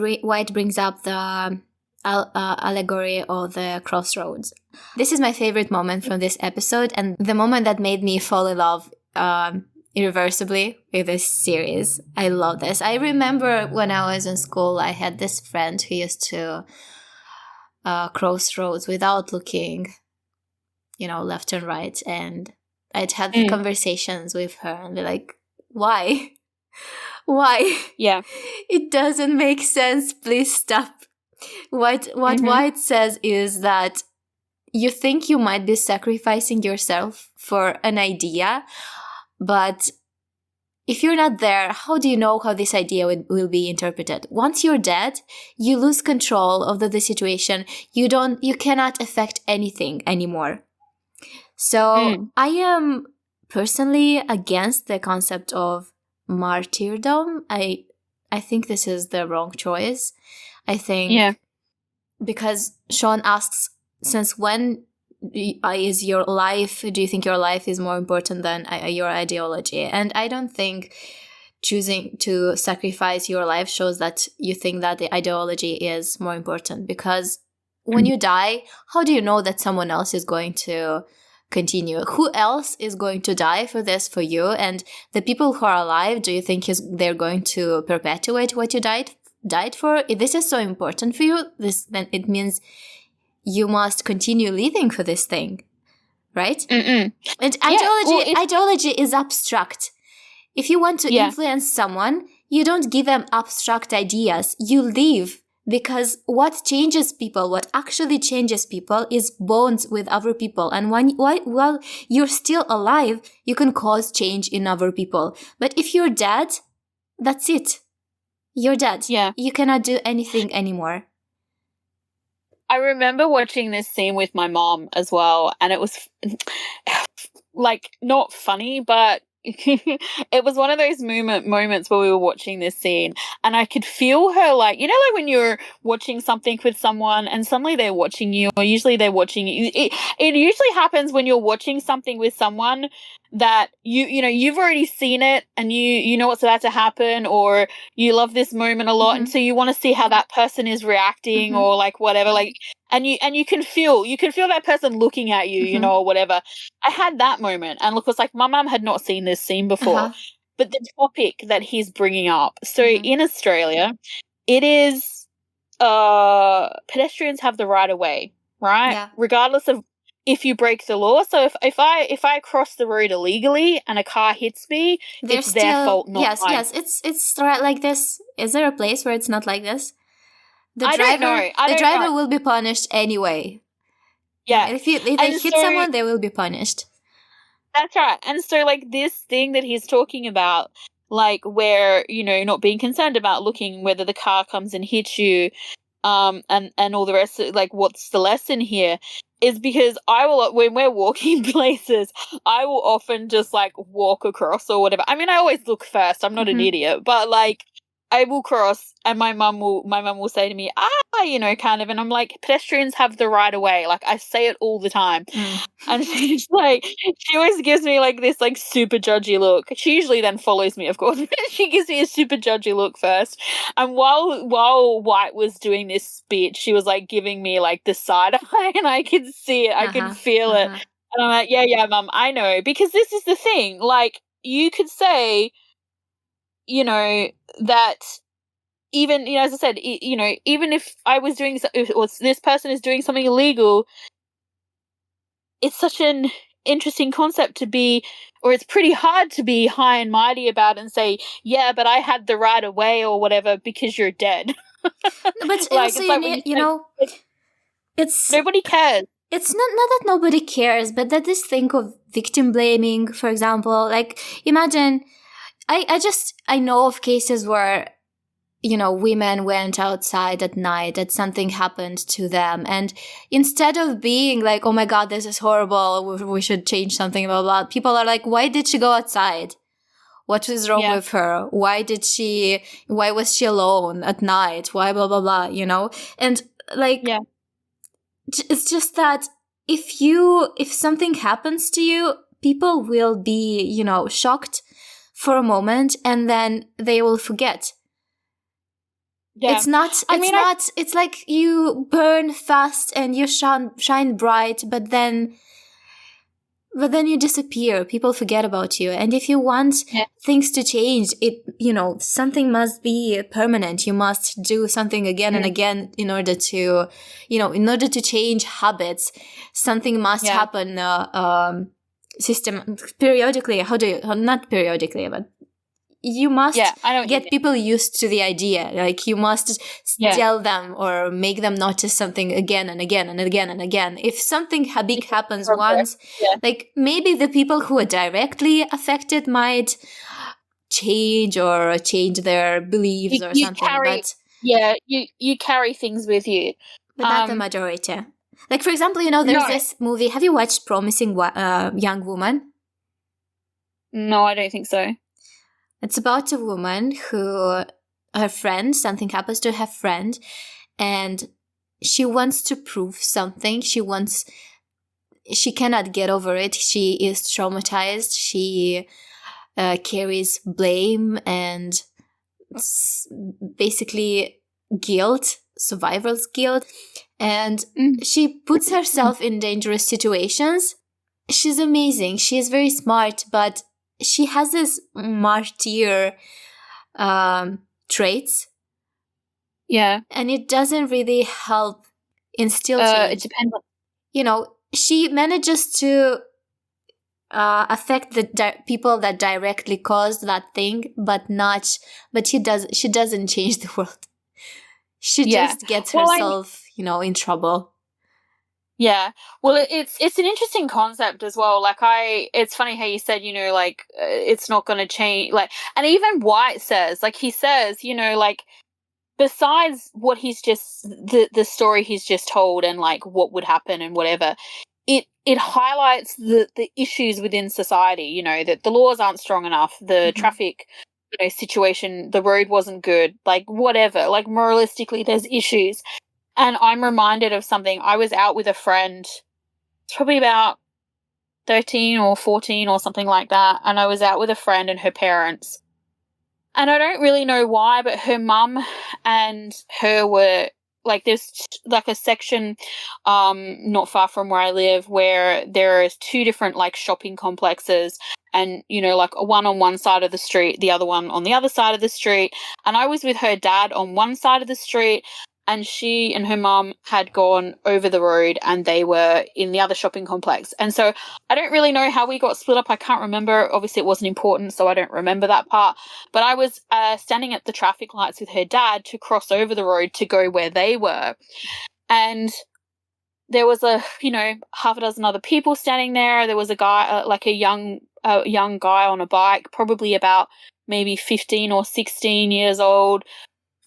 brings up the allegory of the crossroads, this is my favorite moment from this episode, and the moment that made me fall in love irreversibly with this series. I love this. I remember when I was in school, I had this friend who used to crossroads without looking, left and right, and I'd had conversations with her and be like, why
Yeah,
it doesn't make sense, please stop. What White says is that you think you might be sacrificing yourself for an idea, but if you're not there, how do you know how this idea will be interpreted? Once you're dead, you lose control of the situation. You cannot affect anything anymore. So I am personally against the concept of martyrdom. I think this is the wrong choice. I think because Sean asks, since when is your life, do you think your life is more important than your ideology? And I don't think choosing to sacrifice your life shows that you think that the ideology is more important, because when you die, how do you know that someone else is going to continue? Who else is going to die for this for you? And the people who are alive, do you think they're going to perpetuate what you died for? If this is so important for you, then it means you must continue living for this thing, right? And ideology is abstract. If you want to influence someone, you don't give them abstract ideas. You live, because what actually changes people is bonds with other people. And while you're still alive, you can cause change in other people. But if you're dead, that's it. You're dead.
Yeah.
You cannot do anything anymore.
I remember watching this scene with my mom as well, and it was like not funny, but it was one of those moments where we were watching this scene and I could feel her, like, like when you're watching something with someone and suddenly they're watching you, or usually they're watching you. It usually happens when you're watching something with someone that you've already seen it and you know what's about to happen, or you love this moment a lot and so you want to see how that person is reacting or like whatever, like, and you can feel that person looking at you, or whatever. I had that moment, and look, it was like my mum had not seen this scene before, but the topic that he's bringing up. So in Australia, it is pedestrians have the right of way, right?
Yeah.
Regardless of if you break the law. So if I cross the road illegally and a car hits me, it's their fault, not mine.
It's right like this. Is there a place where it's not like this?
I don't know.
The driver will be punished anyway.
Yeah.
If they hit someone, they will be punished.
That's right. And so, like, this thing that he's talking about, like, where, you know, not being concerned about looking whether the car comes and hits you, and all the rest of, like, what's the lesson here, is because when we're walking places, I will often just, like, walk across or whatever. I mean, I always look first. I'm not an idiot, but, like, I will cross, and my mum will say to me, you know, kind of, and I'm like, pedestrians have the right of way. Like, I say it all the time. And she's like, she always gives me, like, this, like, super judgy look. She usually then follows me, of course. She gives me a super judgy look first. And while White was doing this speech, she was, like, giving me, like, the side eye, and I could see it. I could feel it. And I'm like, yeah, Mum, I know. Because this is the thing. Like, you could say, you know, that even, you know, as I said, you know, even if I was doing, or this person is doing something illegal, it's such an interesting concept to be, or it's pretty hard to be high and mighty about and say, yeah, but I had the right of way or whatever because you're dead.
But like, it's
nobody cares.
It's not that nobody cares, but that this thing of victim blaming, for example, like, imagine, I know of cases where, you know, women went outside at night, that something happened to them. And instead of being like, oh my God, this is horrible, we should change something, blah, blah, people are like, why did she go outside? What was wrong with her? Why was she alone at night? Why, blah, blah, blah, you know? And like, it's just that if something happens to you, people will be, you know, shocked for a moment, and then they will forget. Yeah. It's like you burn fast and you shine bright, but then you disappear. People forget about you. And if you want things to change, you know, something must be permanent. You must do something again and again in order to, you know, in order to change habits. Something must happen, periodically. Not periodically, but you must get people used to the idea. Like, you must tell them or make them notice something again and again and again and again. If something big happens once, like, maybe the people who are directly affected might change their beliefs or something.
You carry things with you.
But not the majority. Like, for example, you know, there's this movie. Have you watched Promising Young Woman?
No, I don't think so.
It's about a woman who, something happens to her friend, and she wants to prove something. She cannot get over it. She is traumatized. She carries blame and basically guilt, survivor's guilt. And she puts herself in dangerous situations. She's amazing. She is very smart, but she has this martyr traits.
Yeah.
And it doesn't really help instill change.
It depends on...
You know, she manages to affect the people that directly caused that thing, but she doesn't change the world. She just gets herself, you know, in trouble.
Yeah. Well, it's an interesting concept as well. Like, it's funny how you said, you know, like, it's not going to change. Like, and even White says, like, he says, you know, like, besides what he's just, the story he's just told and, like, what would happen and whatever, it highlights the issues within society, you know, that the laws aren't strong enough, the traffic, you know, situation, the road wasn't good, like, whatever, like, moralistically, there's issues. And I'm reminded of something. I was out with a friend, it's probably about 13 or 14 or something like that, and I was out with a friend and her parents. And I don't really know why, but her mum and her were, like, there's, like, a section not far from where I live where there are two different, like, shopping complexes, and, you know, like, one on one side of the street, the other one on the other side of the street. And I was with her dad on one side of the street, and she and her mum had gone over the road and they were in the other shopping complex. And so I don't really know how we got split up. I can't remember. Obviously, it wasn't important, so I don't remember that part. But I was standing at the traffic lights with her dad to cross over the road to go where they were. And there was half a dozen other people standing there. There was a guy, like a young guy on a bike, probably about maybe 15 or 16 years old,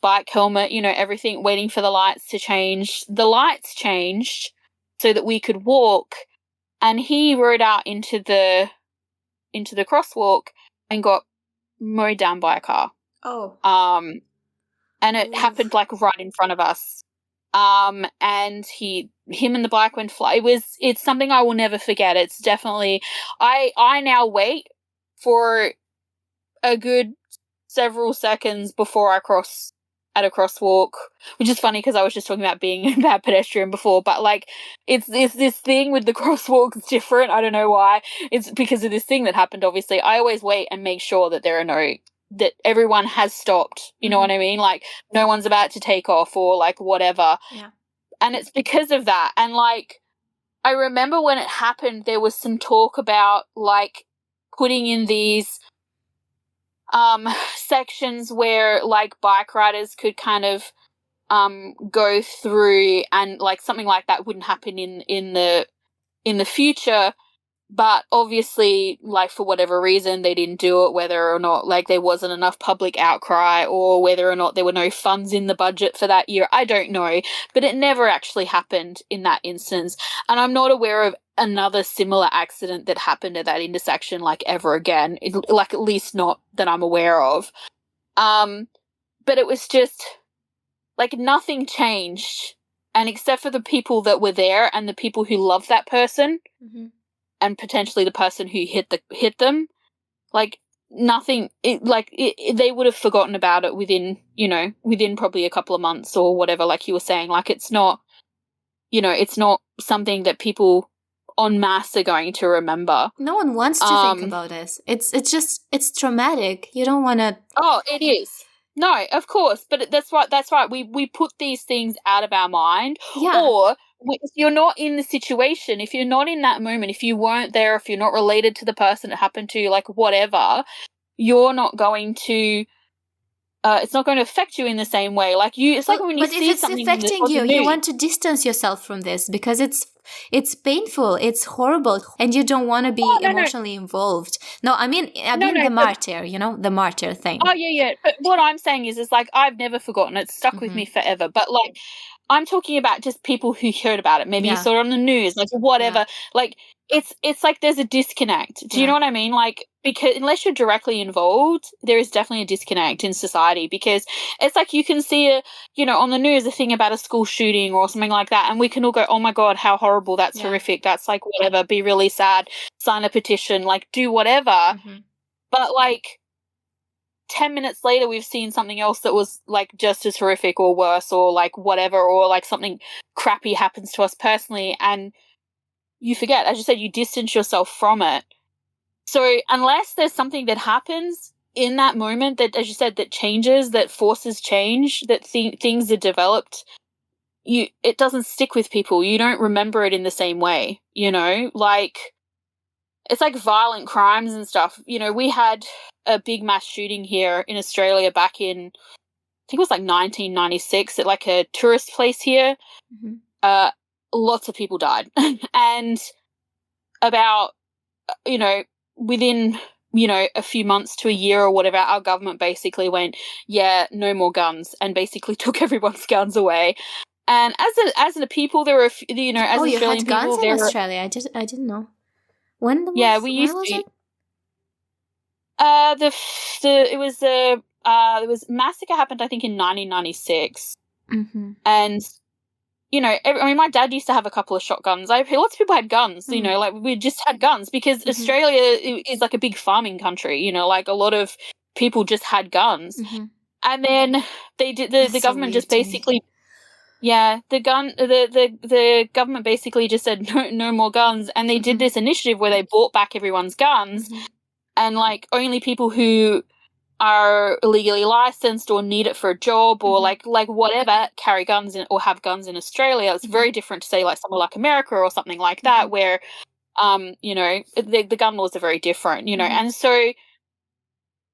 bike helmet, everything, waiting for the lights to change. The lights changed so that we could walk, and he rode out into the crosswalk and got mowed down by a car.
Oh.
And it happened like right in front of us. And him and the bike went fly. It's something I will never forget. It's definitely, I now wait for a good several seconds before I cross at a crosswalk, which is funny because I was just talking about being a bad pedestrian before, but like it's this thing with the crosswalk is different. I don't know why. It's because of this thing that happened. Obviously, I always wait and make sure that that everyone has stopped. You know what I mean? Like no one's about to take off or like whatever.
Yeah.
And it's because of that. And like I remember when it happened, there was some talk about like putting in these sections where like bike riders could kind of go through, and like something like that wouldn't happen in the future. But obviously, like for whatever reason, they didn't do it, whether or not like there wasn't enough public outcry or whether or not there were no funds in the budget for that year. I don't know, but it never actually happened in that instance. And I'm not aware of another similar accident that happened at that intersection like ever again, like at least not that I'm aware of. But it was just like nothing changed, and except for the people that were there and the people who loved that person. And potentially the person who hit them, like nothing. They would have forgotten about it within probably a couple of months or whatever. Like you were saying, like it's not something that people en masse are going to remember.
No one wants to think about this. It's traumatic. You don't want to.
Oh, it is. No, of course, but that's right. We put these things out of our mind, or if you're not in the situation, if you're not in that moment, if you weren't there, if you're not related to the person it happened to, like whatever, you're not going to. It's not going to affect you in the same way. Like it's like when you see something.
But if it's affecting you, you want to distance yourself from this because it's painful, it's horrible, and you don't want to be emotionally involved. No, I mean the martyr, the martyr thing.
Oh yeah. But what I'm saying is like I've never forgotten. It's stuck with me forever. But like I'm talking about just people who heard about it. Maybe you saw it on the news, like whatever. Yeah. Like it's like there's a disconnect. Do you know what I mean? Like because unless you're directly involved, there is definitely a disconnect in society, because it's like you can see on the news a thing about a school shooting or something like that, and we can all go, oh my God, how horrible, that's horrific, that's like whatever, be really sad, sign a petition, like do whatever. But like 10 minutes later we've seen something else that was like just as horrific or worse or like whatever, or like something crappy happens to us personally, and you forget, as you said, you distance yourself from it. So unless there's something that happens in that moment that, as you said, that changes, that forces change, that things are developed, it doesn't stick with people. You don't remember it in the same way, like it's like violent crimes and stuff. We had a big mass shooting here in Australia back in, I think it was like 1996 at like a tourist place here. Lots of people died. And about, within, a few months to a year or whatever, our government basically went, no more guns, and basically took everyone's guns away. And as a people, there were, as Australian people,
you had guns in Australia? I didn't know. When was it?
It was massacre happened, I think, in 1996. And my dad used to have a couple of shotguns. Lots of people had guns, like we just had guns because Australia is like a big farming country, like a lot of people just had guns. And then they did the government just basically, the government basically just said no more guns, and they did this initiative where they bought back everyone's guns, and like only people who are illegally licensed or need it for a job or like whatever carry guns or have guns in Australia. It's very different to say like somewhere like America or something like that where the gun laws are very different, and so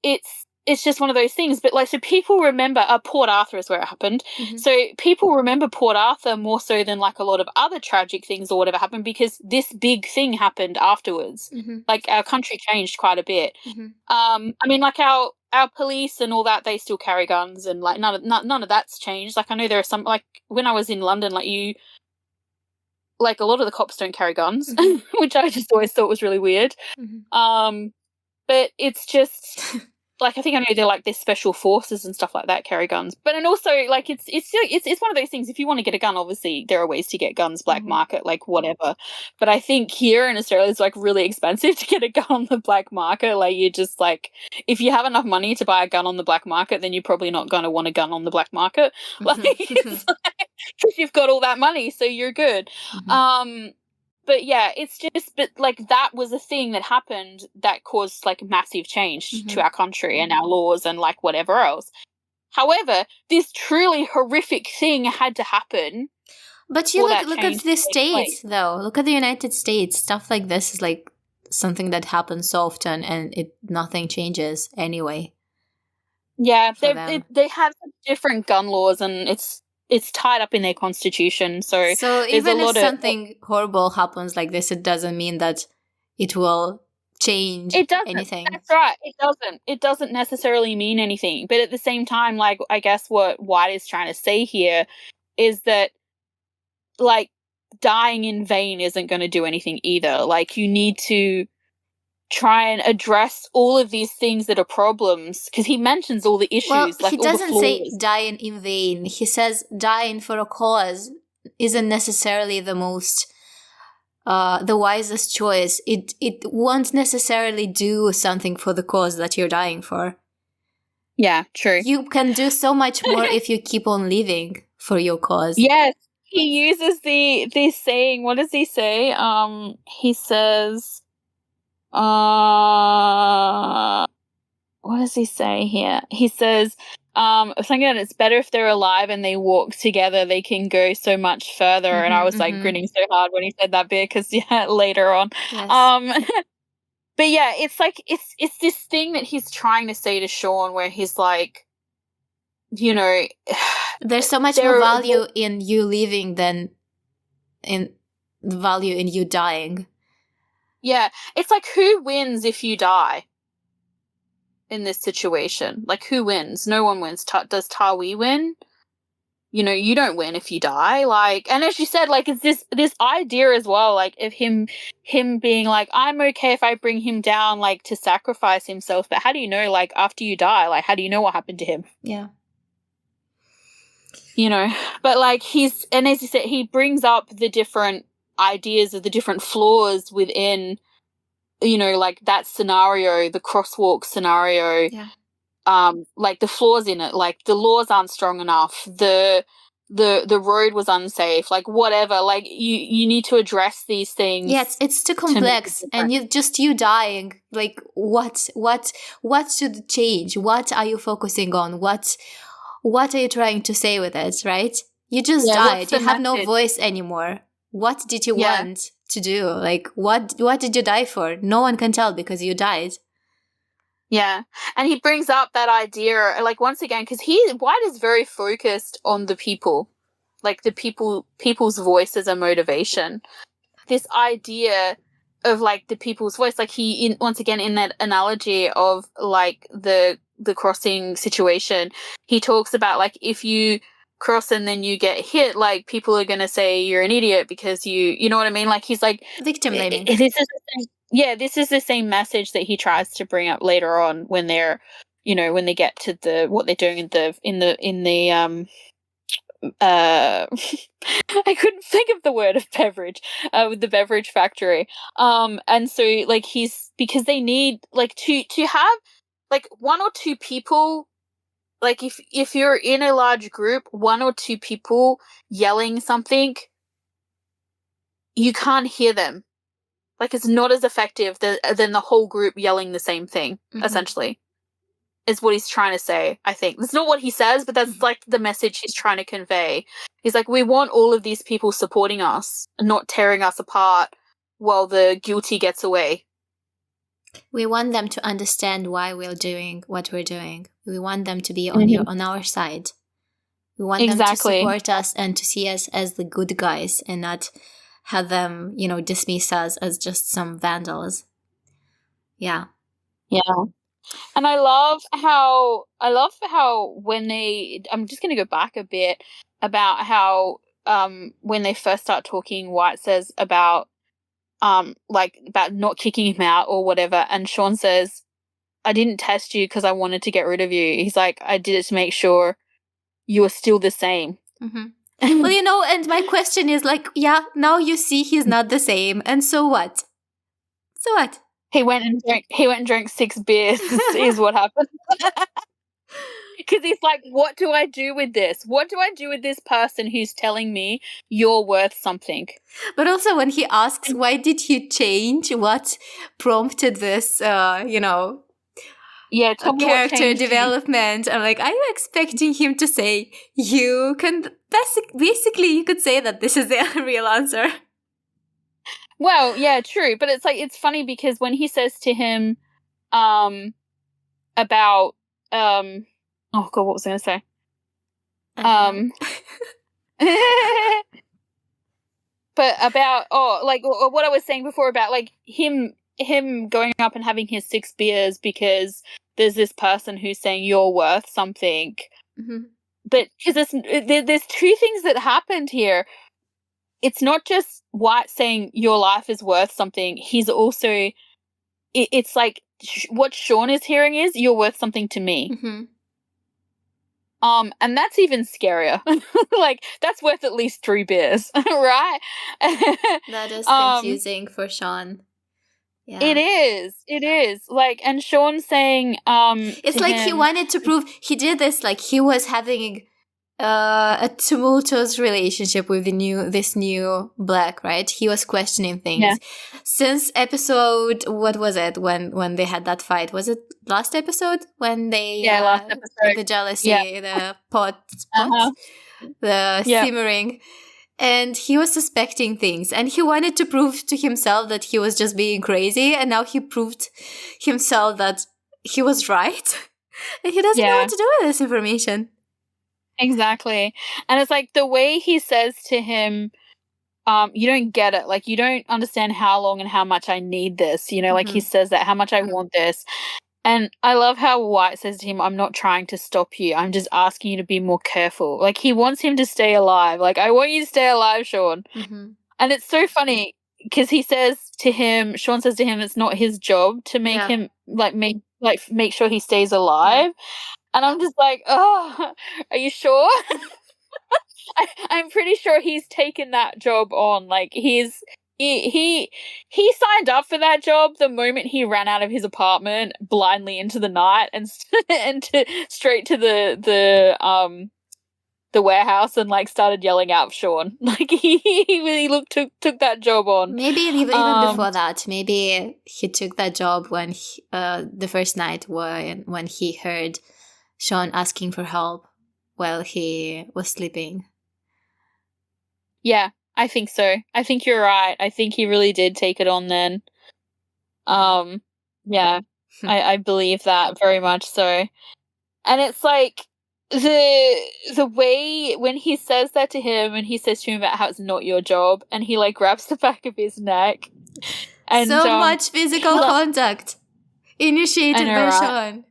it's just one of those things. But like, so people remember Port Arthur is where it happened. So people remember Port Arthur more so than like a lot of other tragic things or whatever happened because this big thing happened afterwards. Like our country changed quite a bit. I mean, like our police and all that, they still carry guns and like none of that's changed. Like I know there are some, like when I was in London, like a lot of the cops don't carry guns, which I just always thought was really weird. But it's just like I think I know they're like their special forces and stuff like that carry guns. But and also like it's one of those things. If you want to get a gun, obviously there are ways to get guns, black market, like whatever. But I think here in Australia it's like really expensive to get a gun on the black market. Like you just like if you have enough money to buy a gun on the black market, then you're probably not going to want a gun on the black market. Like it's like, because you've got all that money, so you're good. But yeah, it's just, but like that was a thing that happened that caused like massive change to our country and our laws and like whatever else. However, this truly horrific thing had to happen.
But you look at the States, though. Look at the United States. Stuff like this is like something that happens so often, and nothing changes anyway.
Yeah, they have different gun laws, and it's tied up in their constitution. So
even if something horrible happens like this, it doesn't mean that it will change anything.
That's right. It doesn't necessarily mean anything. But at the same time, like I guess what White is trying to say here is that like dying in vain isn't going to do anything either. Like you need to try and address all of these things that are problems because he mentions all the issues.
Well,
like
he doesn't say dying in vain. He says dying for a cause isn't necessarily the most the wisest choice. It won't necessarily do something for the cause that you're dying for.
Yeah, true.
You can do so much more if you keep on living for your cause.
Yes, he uses the saying. What does he say? He says. What does he say here? He says, something that it's better if they're alive and they walk together, they can go so much further. And I was like grinning so hard when he said that bit because later on. Yes. But yeah, it's like it's this thing that he's trying to say to Sean where he's like,
there's so much more value in you living than in the value in you dying.
Yeah, it's like who wins if you die in this situation? Like who wins? No one wins. Does Tawi win? You don't win if you die. Like, and as you said, like it's this idea as well, like of him being like, I'm okay if I bring him down, like to sacrifice himself. But how do you know, like after you die, like how do you know what happened to him?
Yeah.
But like and as you said, he brings up the different ideas of the different flaws within, like that scenario, the crosswalk scenario.
Yeah.
Like the flaws in it, like the laws aren't strong enough, the road was unsafe, like whatever. Like you need to address these things.
Yeah, it's too complex, and you dying. Like what should change? What are you focusing on? What are you trying to say with it? Right? You just died. You have no voice anymore. What did you want to do? Like what did you die for? No one can tell because you died.
Yeah, and he brings up that idea, like once again, because White is very focused on the people, like the people's voice as a motivation. This idea of like the people's voice, like once again in that analogy of like the crossing situation, he talks about like if you cross and then you get hit, like people are gonna say you're an idiot because you know what I mean. Like he's like
victim blaming.
This is the same message that he tries to bring up later on when they're, when they get to what they're doing in the I couldn't think of the word of beverage, with the beverage factory. And so like because they need like to have like one or two people, like if you're in a large group, one or two people yelling something, you can't hear them. Like, it's not as effective than the whole group yelling the same thing, essentially. is what he's trying to say, I think. That's not what he says, but that's like the message he's trying to convey. He's like, we want all of these people supporting us and not tearing us apart while the guilty gets away.
We want them to understand why we're doing what we're doing. We want them to be on our side. We want them to support us and to see us as the good guys and not have them, dismiss us as just some vandals. Yeah.
Yeah. And I love how when I'm just going to go back a bit about how when they first start talking, White says about about not kicking him out or whatever, and Sean says, I didn't test you because I wanted to get rid of you. He's like, I did it to make sure you are still the same.
Mm-hmm. Well, and my question is like, yeah, now you see he's not the same, and so what? So what?
He went and drank 6 beers is what happened. Because he's like, what do I do with this? What do I do with this person who's telling me you're worth something?
But also when he asks, why did you change? What prompted this, character development? I'm like, are you expecting him to say, you can, basically you could say that this is the real answer.
Well, yeah, true. But it's like, it's funny because when he says to him, about, oh God, what was I going to say? But about, what I was saying before about like him going up and having his 6 beers because there's this person who's saying you're worth something.
Mm-hmm.
But because there's 2 things that happened here. It's not just White saying your life is worth something. He's also, it's like what Sean is hearing is you're worth something to me.
Mm-hmm.
And that's even scarier. Like that's worth at least 3 beers, right?
That is confusing for Sean. Yeah.
It is. Like, and Sean saying,
it's like he wanted to prove he did this. Like he was having a tumultuous relationship with this new Black, right? He was questioning things since episode. What was it when they had that fight? Was it last episode when they
last episode,
the jealousy, the pot, the simmering, and he was suspecting things, and he wanted to prove to himself that he was just being crazy, and now he proved himself that he was right, and he doesn't know what to do with this information.
Exactly. And it's like the way he says to him, you don't get it. Like, you don't understand how long and how much I need this. Like he says that, how much I want this. And I love how White says to him, I'm not trying to stop you. I'm just asking you to be more careful. Like, he wants him to stay alive. Like, I want you to stay alive, Sean.
Mm-hmm.
And it's so funny because Sean says to him, it's not his job to make him, make sure he stays alive. Yeah. And I'm just like, oh, are you sure? I'm pretty sure he's taken that job on. Like he signed up for that job the moment he ran out of his apartment blindly into the night and straight to the warehouse and like started yelling out Sean. Like he really took that job on.
Maybe even before that. Maybe he took that job when the first night when he heard Sean asking for help while he was sleeping.
Yeah, I think so. I think you're right. I think he really did take it on then. Yeah, I believe that very much so. And it's like the way when he says that to him and he says to him about how it's not your job and he like grabs the back of his neck. And
so much physical contact initiated by Sean.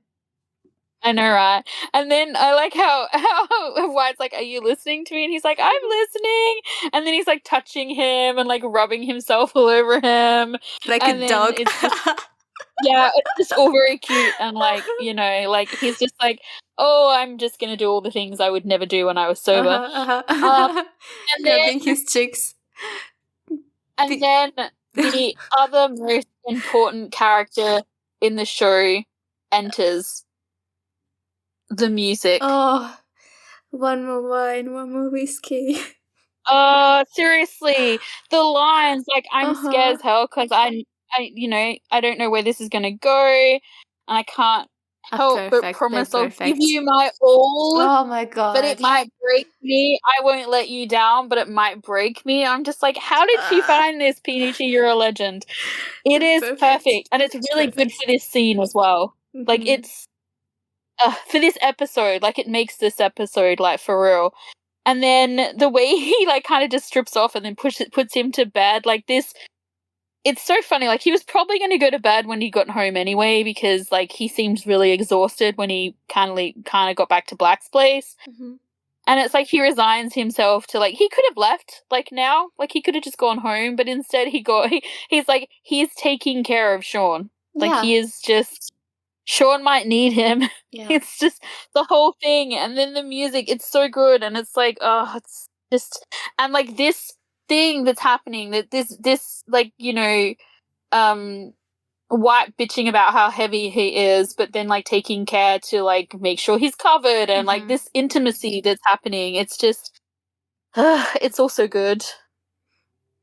I know, right? And then I like how White's like, are you listening to me? And he's like, I'm listening. And then he's like touching him and like rubbing himself all over him.
Like a dog.
It's just all very cute. And like, like he's just like, oh, I'm just going to do all the things I would never do when I was sober.
And rubbing his cheeks.
And then the other most important character in the show enters. The music.
Oh, one more wine, one more whiskey.
Seriously, the lines, like, I'm scared as hell because I don't know where this is going to go, and I can't help but
They're
promise I'll give
perfect.
you my all.
Oh my god.
But it might break me. I won't let you down, but it might break me. I'm just like, how did she find this, Pinucci? You're a legend. It is perfect. And it's really good for this scene as well.
Mm-hmm.
Like, it's for this episode, like, it makes this episode, like, for real. And then the way he, like, kind of just strips off and then puts him to bed, like, this, it's so funny. Like, he was probably going to go to bed when he got home anyway, because, like, he seemed really exhausted when he kind of got back to Black's place.
Mm-hmm.
And it's like he resigns himself to, like, he could have left, like, now. Like, he could have just gone home, but instead he's like, he's taking care of Sean. Like, he is just, Sean might need him.
Yeah.
It's just the whole thing. And then the music, it's so good. And it's like, oh, it's just, and, like, this thing that's happening, that this, like, you know, White bitching about how heavy he is, but then, like, taking care to, like, make sure he's covered, and, like, this intimacy that's happening, it's just, it's all so good.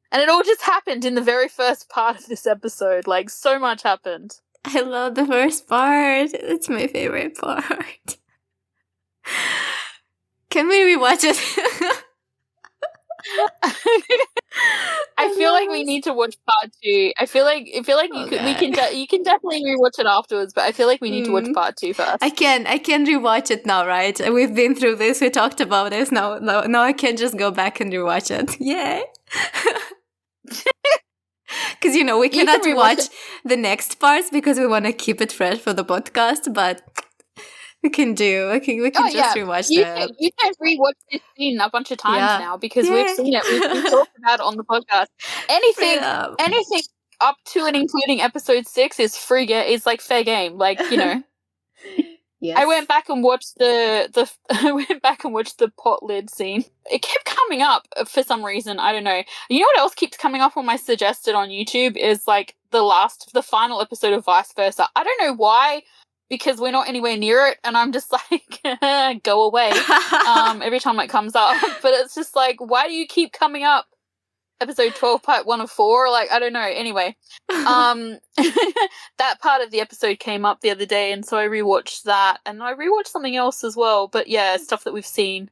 And it all just happened in the very first part of this episode. Like, so much happened.
I love the first part. It's my favorite part. Can we rewatch it?
I feel like we need to watch part 2. I feel like you can definitely rewatch it afterwards, but I feel like we need to watch part 2 first.
I can rewatch it now, right? We've been through this. We talked about this. Now I can just go back and rewatch it. Yay! Because we cannot watch the next parts because we want to keep it fresh for the podcast, but we can just rewatch that.
You can rewatch this scene a bunch of times now because we've seen it. We've talked about it on the podcast. Anything up to and including episode 6 is free game. It's like fair game. Like,
Yes.
I went back and watched the pot lid scene. It kept coming up for some reason. I don't know. You know what else keeps coming up on my suggested on YouTube is, like, the final episode of Vice Versa. I don't know why, because we're not anywhere near it, and I'm just like, go away. Every time it comes up, but it's just like, why do you keep coming up? Episode 12, part 1 of 4, like, I don't know. Anyway, that part of the episode came up the other day, and so I rewatched that, and I rewatched something else as well, but yeah, stuff that we've seen.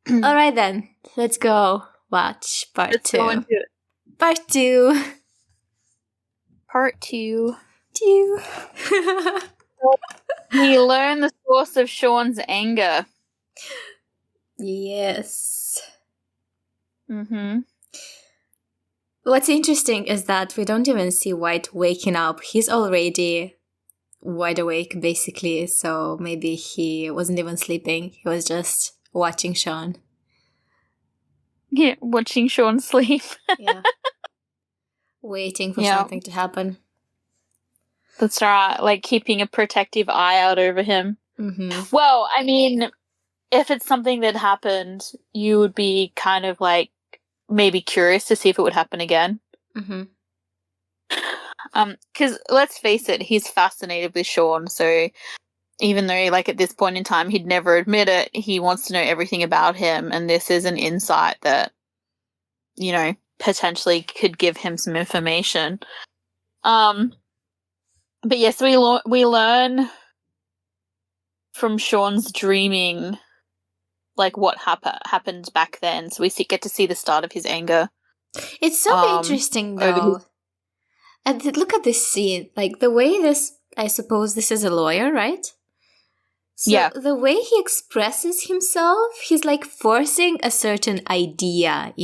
All right, then. Let's go watch part 2.
Let's go into it.
Part 2.
Part 2. We learn the source of Sean's anger.
Yes.
Mm-hmm.
What's interesting is that we don't even see White waking up. He's already wide awake, basically, so maybe he wasn't even sleeping. He was just watching Sean.
Yeah, watching Sean sleep.
Yeah. Waiting for something to happen.
That's right, like keeping a protective eye out over him.
Mm-hmm.
Well, I mean, if it's something that happened, you would be kind of like, maybe curious to see if it would happen again.
Mm-hmm.
Because let's face it, he's fascinated with Sean, so even though, like, at this point in time he'd never admit it, he wants to know everything about him, and this is an insight that, potentially could give him some information. But yes, we learn from Sean's dreaming, like, what happened back then. So we get to see the start of his anger.
It's so interesting, though. And look at this scene. Like, the way I suppose this is a lawyer, right? So
yeah.
The way he expresses himself, he's like forcing a certain idea,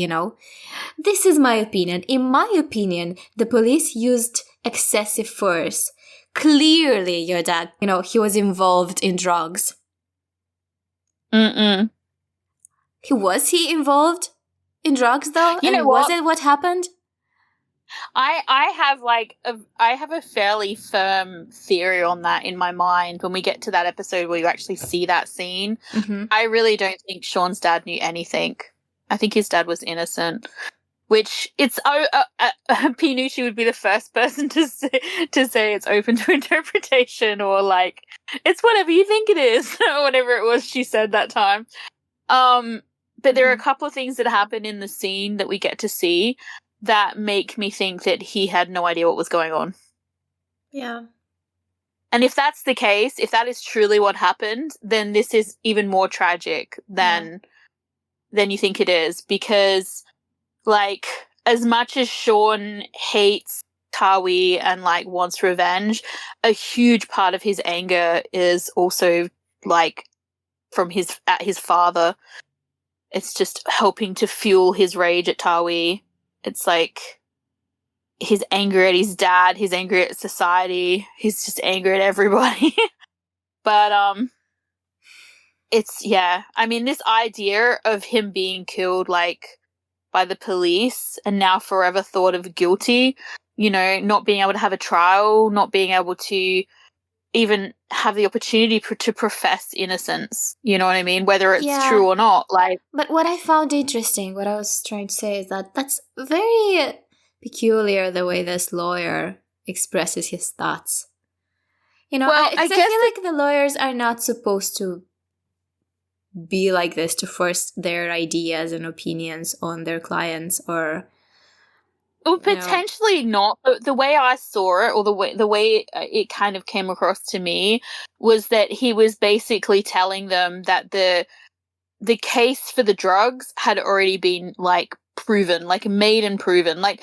This is my opinion. In my opinion, the police used excessive force. Clearly, your dad, he was involved in drugs.
Mm-mm.
Was he involved in drugs, though? Was it what happened?
I have a fairly firm theory on that in my mind when we get to that episode where you actually see that scene.
Mm-hmm.
I really don't think Sean's dad knew anything. I think his dad was innocent, which Pinucci would be the first person to say it's open to interpretation, or like, it's whatever you think it is, or whatever it was she said that time. But there are a couple of things that happen in the scene that we get to see that make me think that he had no idea what was going on.
Yeah.
And if that's the case, if that is truly what happened, then this is even more tragic than you think it is, because like as much as Sean hates Tawi and like wants revenge, a huge part of his anger is also like from his father. It's just helping to fuel his rage at Tawi. It's like his anger at his dad, his anger at society, he's just angry at everybody. But it's I mean, this idea of him being killed like by the police and now forever thought of guilty, you know, not being able to have a trial, not being able to even have the opportunity to profess innocence, you know what I mean, whether it's true or not. Like,
but what I found interesting, what I was trying to say is that that's very peculiar, the way this lawyer expresses his thoughts. You know,
well,
I feel like the lawyers are not supposed to be like this, to force their ideas and opinions on their clients, or
well, potentially not. The way I saw it, or the way it kind of came across to me, was that he was basically telling them that the case for the drugs had already been like proven, like made and proven, like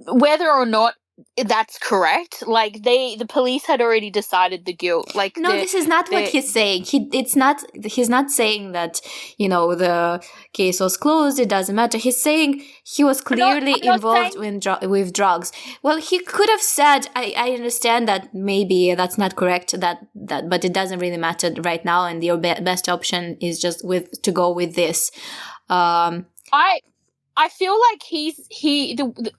whether or not that's correct. Like the police had already decided the guilt. Like
this is not what he's saying. He's not saying that, you know, the case was closed, it doesn't matter. He's saying he was clearly involved with drugs. Well, he could have said, I understand that maybe that's not correct, but it doesn't really matter right now, and your best option is just to go with this.
I feel like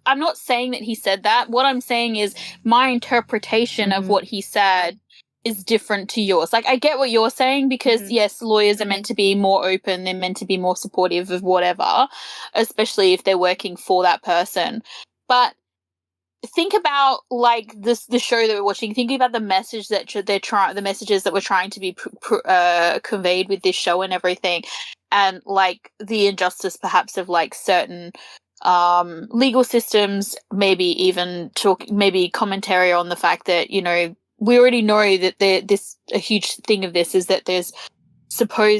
I'm not saying that he said that. What I'm saying is my interpretation of what he said is different to yours. Like, I get what you're saying, because yes, lawyers are meant to be more open. They're meant to be more supportive of whatever, especially if they're working for that person. But think about like the show that we're watching. Think about the message that the messages that were trying to be conveyed with this show and everything, and like the injustice perhaps of like certain legal systems. Maybe even maybe commentary on the fact that, you know, we already know that a huge thing of this is that there's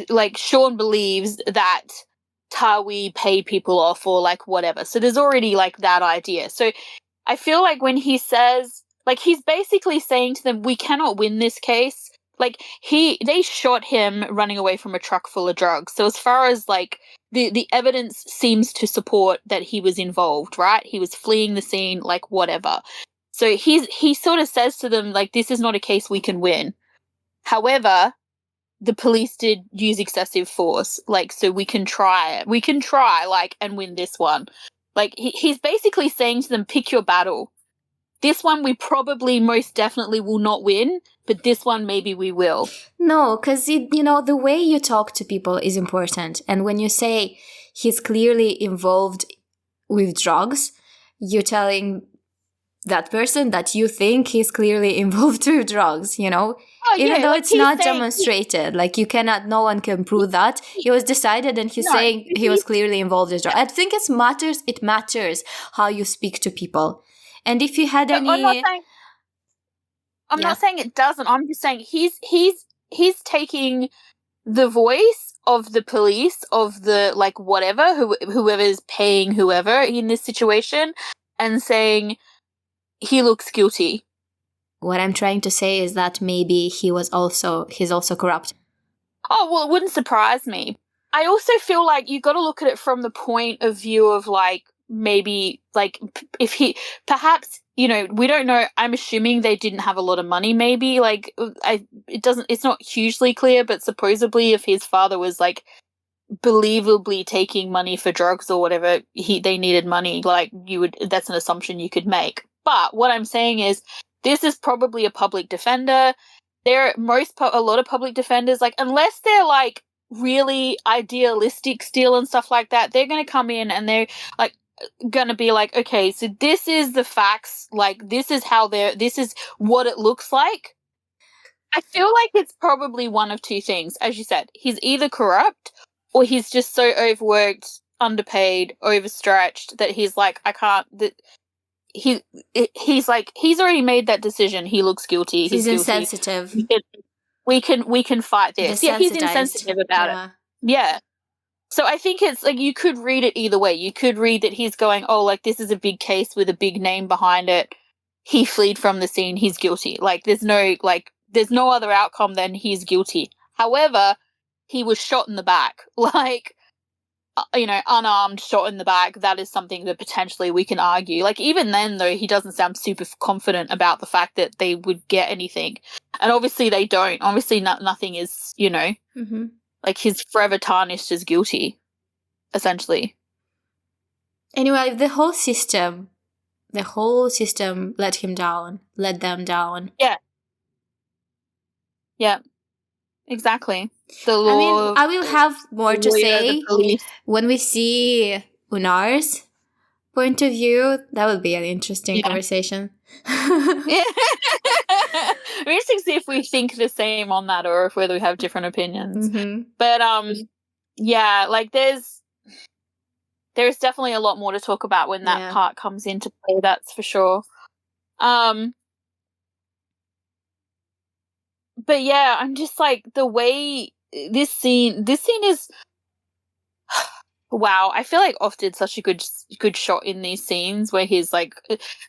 like Sean believes that Tawi paid people off or like whatever. So there's already like that idea. So I feel like when he says, like, he's basically saying to them, we cannot win this case. Like, they shot him running away from a truck full of drugs. So as far as like the evidence seems to support that he was involved, right? He was fleeing the scene, like whatever. So he sort of says to them, like, this is not a case we can win. However, the police did use excessive force, like, so we can try it. We can try, like, and win this one. Like, he's basically saying to them, pick your battle. This one we probably most definitely will not win, but this one maybe we will.
No, because, you know, the way you talk to people is important. And when you say he's clearly involved with drugs, you're telling that person that you think he's clearly involved with drugs, you know? Even though like it's not demonstrated, like no one can prove that. It was decided, and he's saying he was clearly involved with drugs. I think it matters how you speak to people. And if you had any...
I'm not saying it doesn't. I'm just saying he's taking the voice of the police, of the, like, whatever, whoever is paying whoever in this situation, and saying he looks guilty.
What I'm trying to say is that maybe he's also corrupt.
Oh, well, it wouldn't surprise me. I also feel like you got to look at it from the point of view of, like, maybe, like, if he, perhaps, you know, we don't know. I'm assuming they didn't have a lot of money, maybe. Like, it's not hugely clear, but supposedly if his father was, like, believably taking money for drugs or whatever, they needed money, like, that's an assumption you could make. But what I'm saying is, this is probably a public defender. A lot of public defenders, like, unless they're like really idealistic still and stuff like that, they're going to come in and they're like going to be like, okay, so this is the facts, like, this is what it looks like. I feel like it's probably one of two things. As you said, he's either corrupt or he's just so overworked, underpaid, overstretched that he's like, I can't. he's like, he's already made that decision. He looks guilty.
He's
guilty.
insensitive.
We can fight this. Yeah, he's
Desensitized.
insensitive about it. Yeah. So I think it's like, you could read it either way. You could read that he's going, oh, like, this is a big case with a big name behind it. He fled from the scene. He's guilty. Like, there's no other outcome than he's guilty. However, he was shot in the back. Like, unarmed, shot in the back. That is something that potentially we can argue. Like, even then, though, he doesn't sound super confident about the fact that they would get anything. And obviously they don't. Obviously nothing is,
Mm-hmm.
like, he's forever tarnished as guilty, essentially.
Anyway, the whole system let them down.
Yeah. Yeah. Exactly. The law.
I mean, I will have more to say when we see Unar's point of view. That would be an interesting conversation.
Yeah. We're interesting to see if we think the same on that, or if whether we have different opinions.
Mm-hmm.
But yeah, like, there's definitely a lot more to talk about when that part comes into play. That's for sure. But yeah, I'm just like, the way this scene is. Wow, I feel like Off did such a good shot in these scenes where he's like,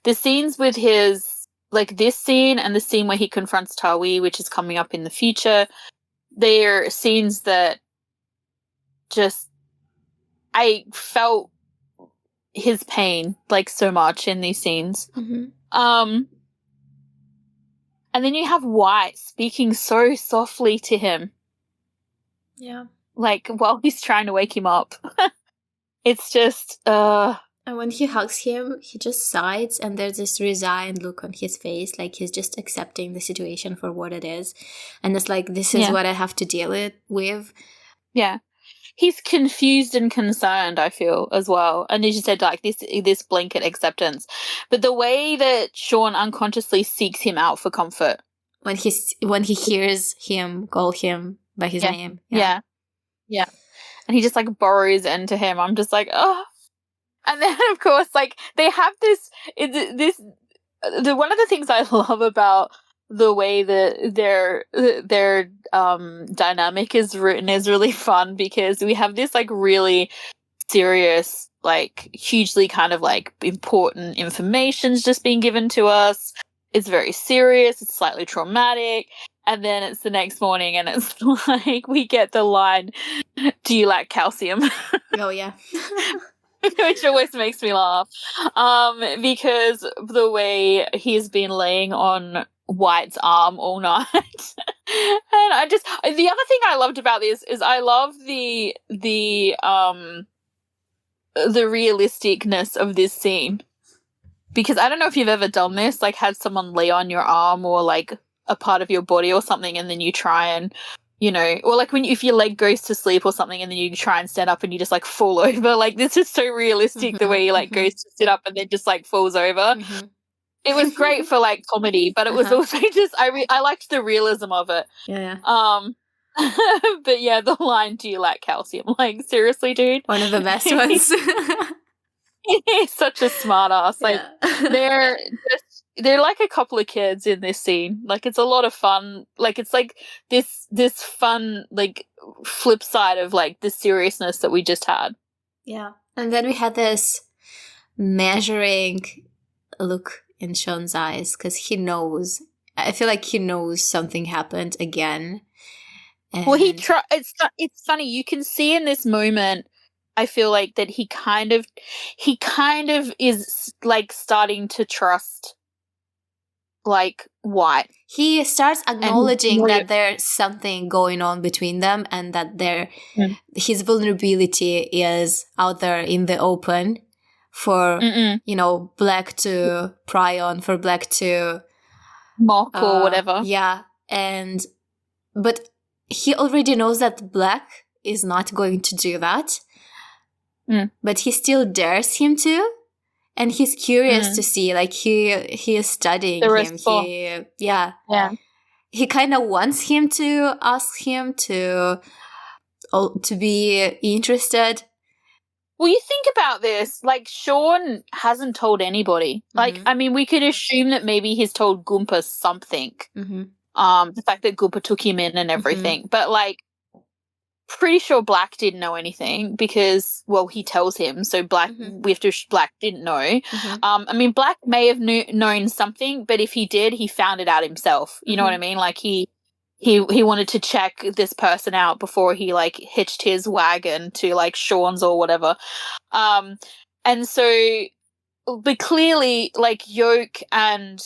the scenes with his, like, this scene and the scene where he confronts Tawi, which is coming up in the future. They're scenes that just, I felt his pain, like, so much in these scenes.
Mm-hmm.
And then you have White speaking so softly to him.
Yeah.
Like, while he's trying to wake him up. It's just,
And when he hugs him, he just sighs, and there's this resigned look on his face, like he's just accepting the situation for what it is. And it's like, this is what I have to deal with.
Yeah. He's confused and concerned, I feel, as well. And as you said, like, this blanket acceptance. But the way that Sean unconsciously seeks him out for comfort.
When he hears him call him by his name.
Yeah. And he just, like, burrows into him. I'm just like, oh. And then, of course, like, they have one of the things I love about the way that their dynamic is written is really fun, because we have this, like, really serious, like, hugely kind of, like, important information's just being given to us. It's very serious. It's slightly traumatic. And then it's the next morning and it's like, we get the line, do you lack calcium?
Oh, yeah.
Which always makes me laugh. Because the way he's been laying on White's arm all night. And the other thing I loved about this is I love the realisticness of this scene. Because I don't know if you've ever done this, like, had someone lay on your arm or, like, a part of your body or something, and then you try and, or like if your leg goes to sleep or something and then you try and stand up and you just, like, fall over. Like, this is so realistic, the way he, like, goes to sit up and then just, like, falls over.
Mm-hmm.
It was great for, like, comedy, but it was also just, I liked the realism of it.
Yeah.
But yeah, the line, do you lack calcium? Like, seriously, dude?
One of the best ones.
He's such a smart ass. Like, they're like a couple of kids in this scene. Like, it's a lot of fun. Like, it's like this fun, like, flip side of, like, the seriousness that we just had.
Yeah. And then we had this measuring look in Sean's eyes, because he knows. I feel like he knows something happened again. And
well, it's funny. You can see in this moment, I feel like that he kind of is, like, starting to trust, like, White.
He starts acknowledging that there's something going on between them, and that his vulnerability is out there in the open for Black to pry on, for Black to
mock or whatever.
Yeah, but he already knows that Black is not going to do that. But he still dares him to, and he's curious to see, like, he is studying him. He kind of wants him to ask him to be interested.
Well, you think about this, like, Sean hasn't told anybody. Like, I mean, we could assume that maybe he's told Goompa something. The fact that Goompa took him in and everything. But, like, pretty sure Black didn't know anything because, well, he tells him. So Black didn't know. I mean, Black may have known something, but if he did, he found it out himself. You know what I mean? Like, he wanted to check this person out before he, like, hitched his wagon to, like, Sean's or whatever. And so, but clearly, like, Yoke and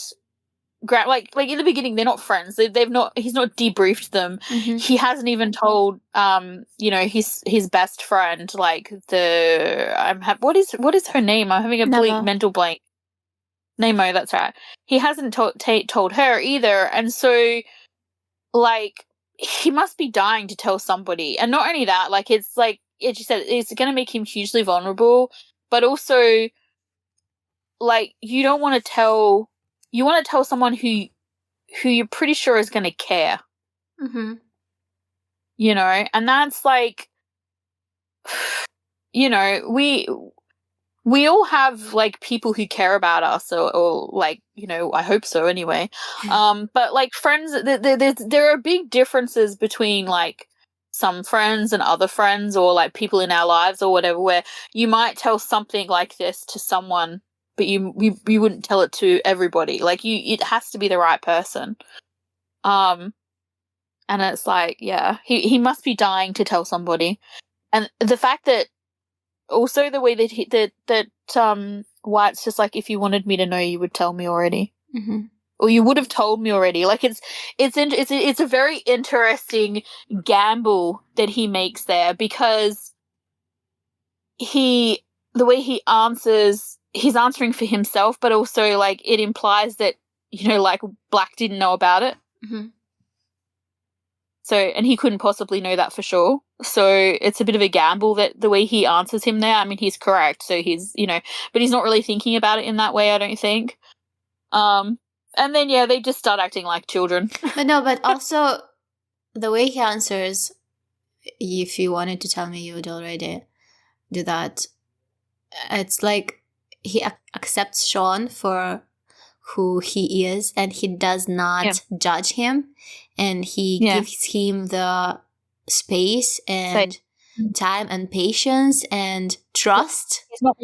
Grant, like in the beginning, they're not friends. He's not debriefed them. He hasn't even told, you know, his best friend, like, what is her name? I'm having a mental blank. Nemo, that's right. He hasn't told her either, and so, like, he must be dying to tell somebody. And not only that, like, it's like, as you said, it's going to make him hugely vulnerable, but also, like, you want to tell someone who you're pretty sure is going to care. You know, and that's, like, you know, we all have, like, people who care about us, or like, you know, I hope so anyway. But, like, friends, there are big differences between, like, some friends and other friends, or, like, people in our lives or whatever, where you might tell something like this to someone, but you wouldn't tell it to everybody. Like, it has to be the right person. And it's like, yeah, he must be dying to tell somebody. And the fact that, also the way that White's just like, if you wanted me to know, you would tell me already, or you would have told me already. Like, it's a very interesting gamble that he makes there, because the way he answers, he's answering for himself, but also, like, it implies that, you know, like, Black didn't know about it. So, and he couldn't possibly know that for sure. So it's a bit of a gamble that the way he answers him there, I mean, he's correct. So he's, you know, but he's not really thinking about it in that way, I don't think. And then, yeah, they just start acting like children.
But also the way he answers, if you wanted to tell me, you would already do that. It's like he accepts Sean for who he is, and he does not judge him, and he gives him the space and time and patience and trust.
He's not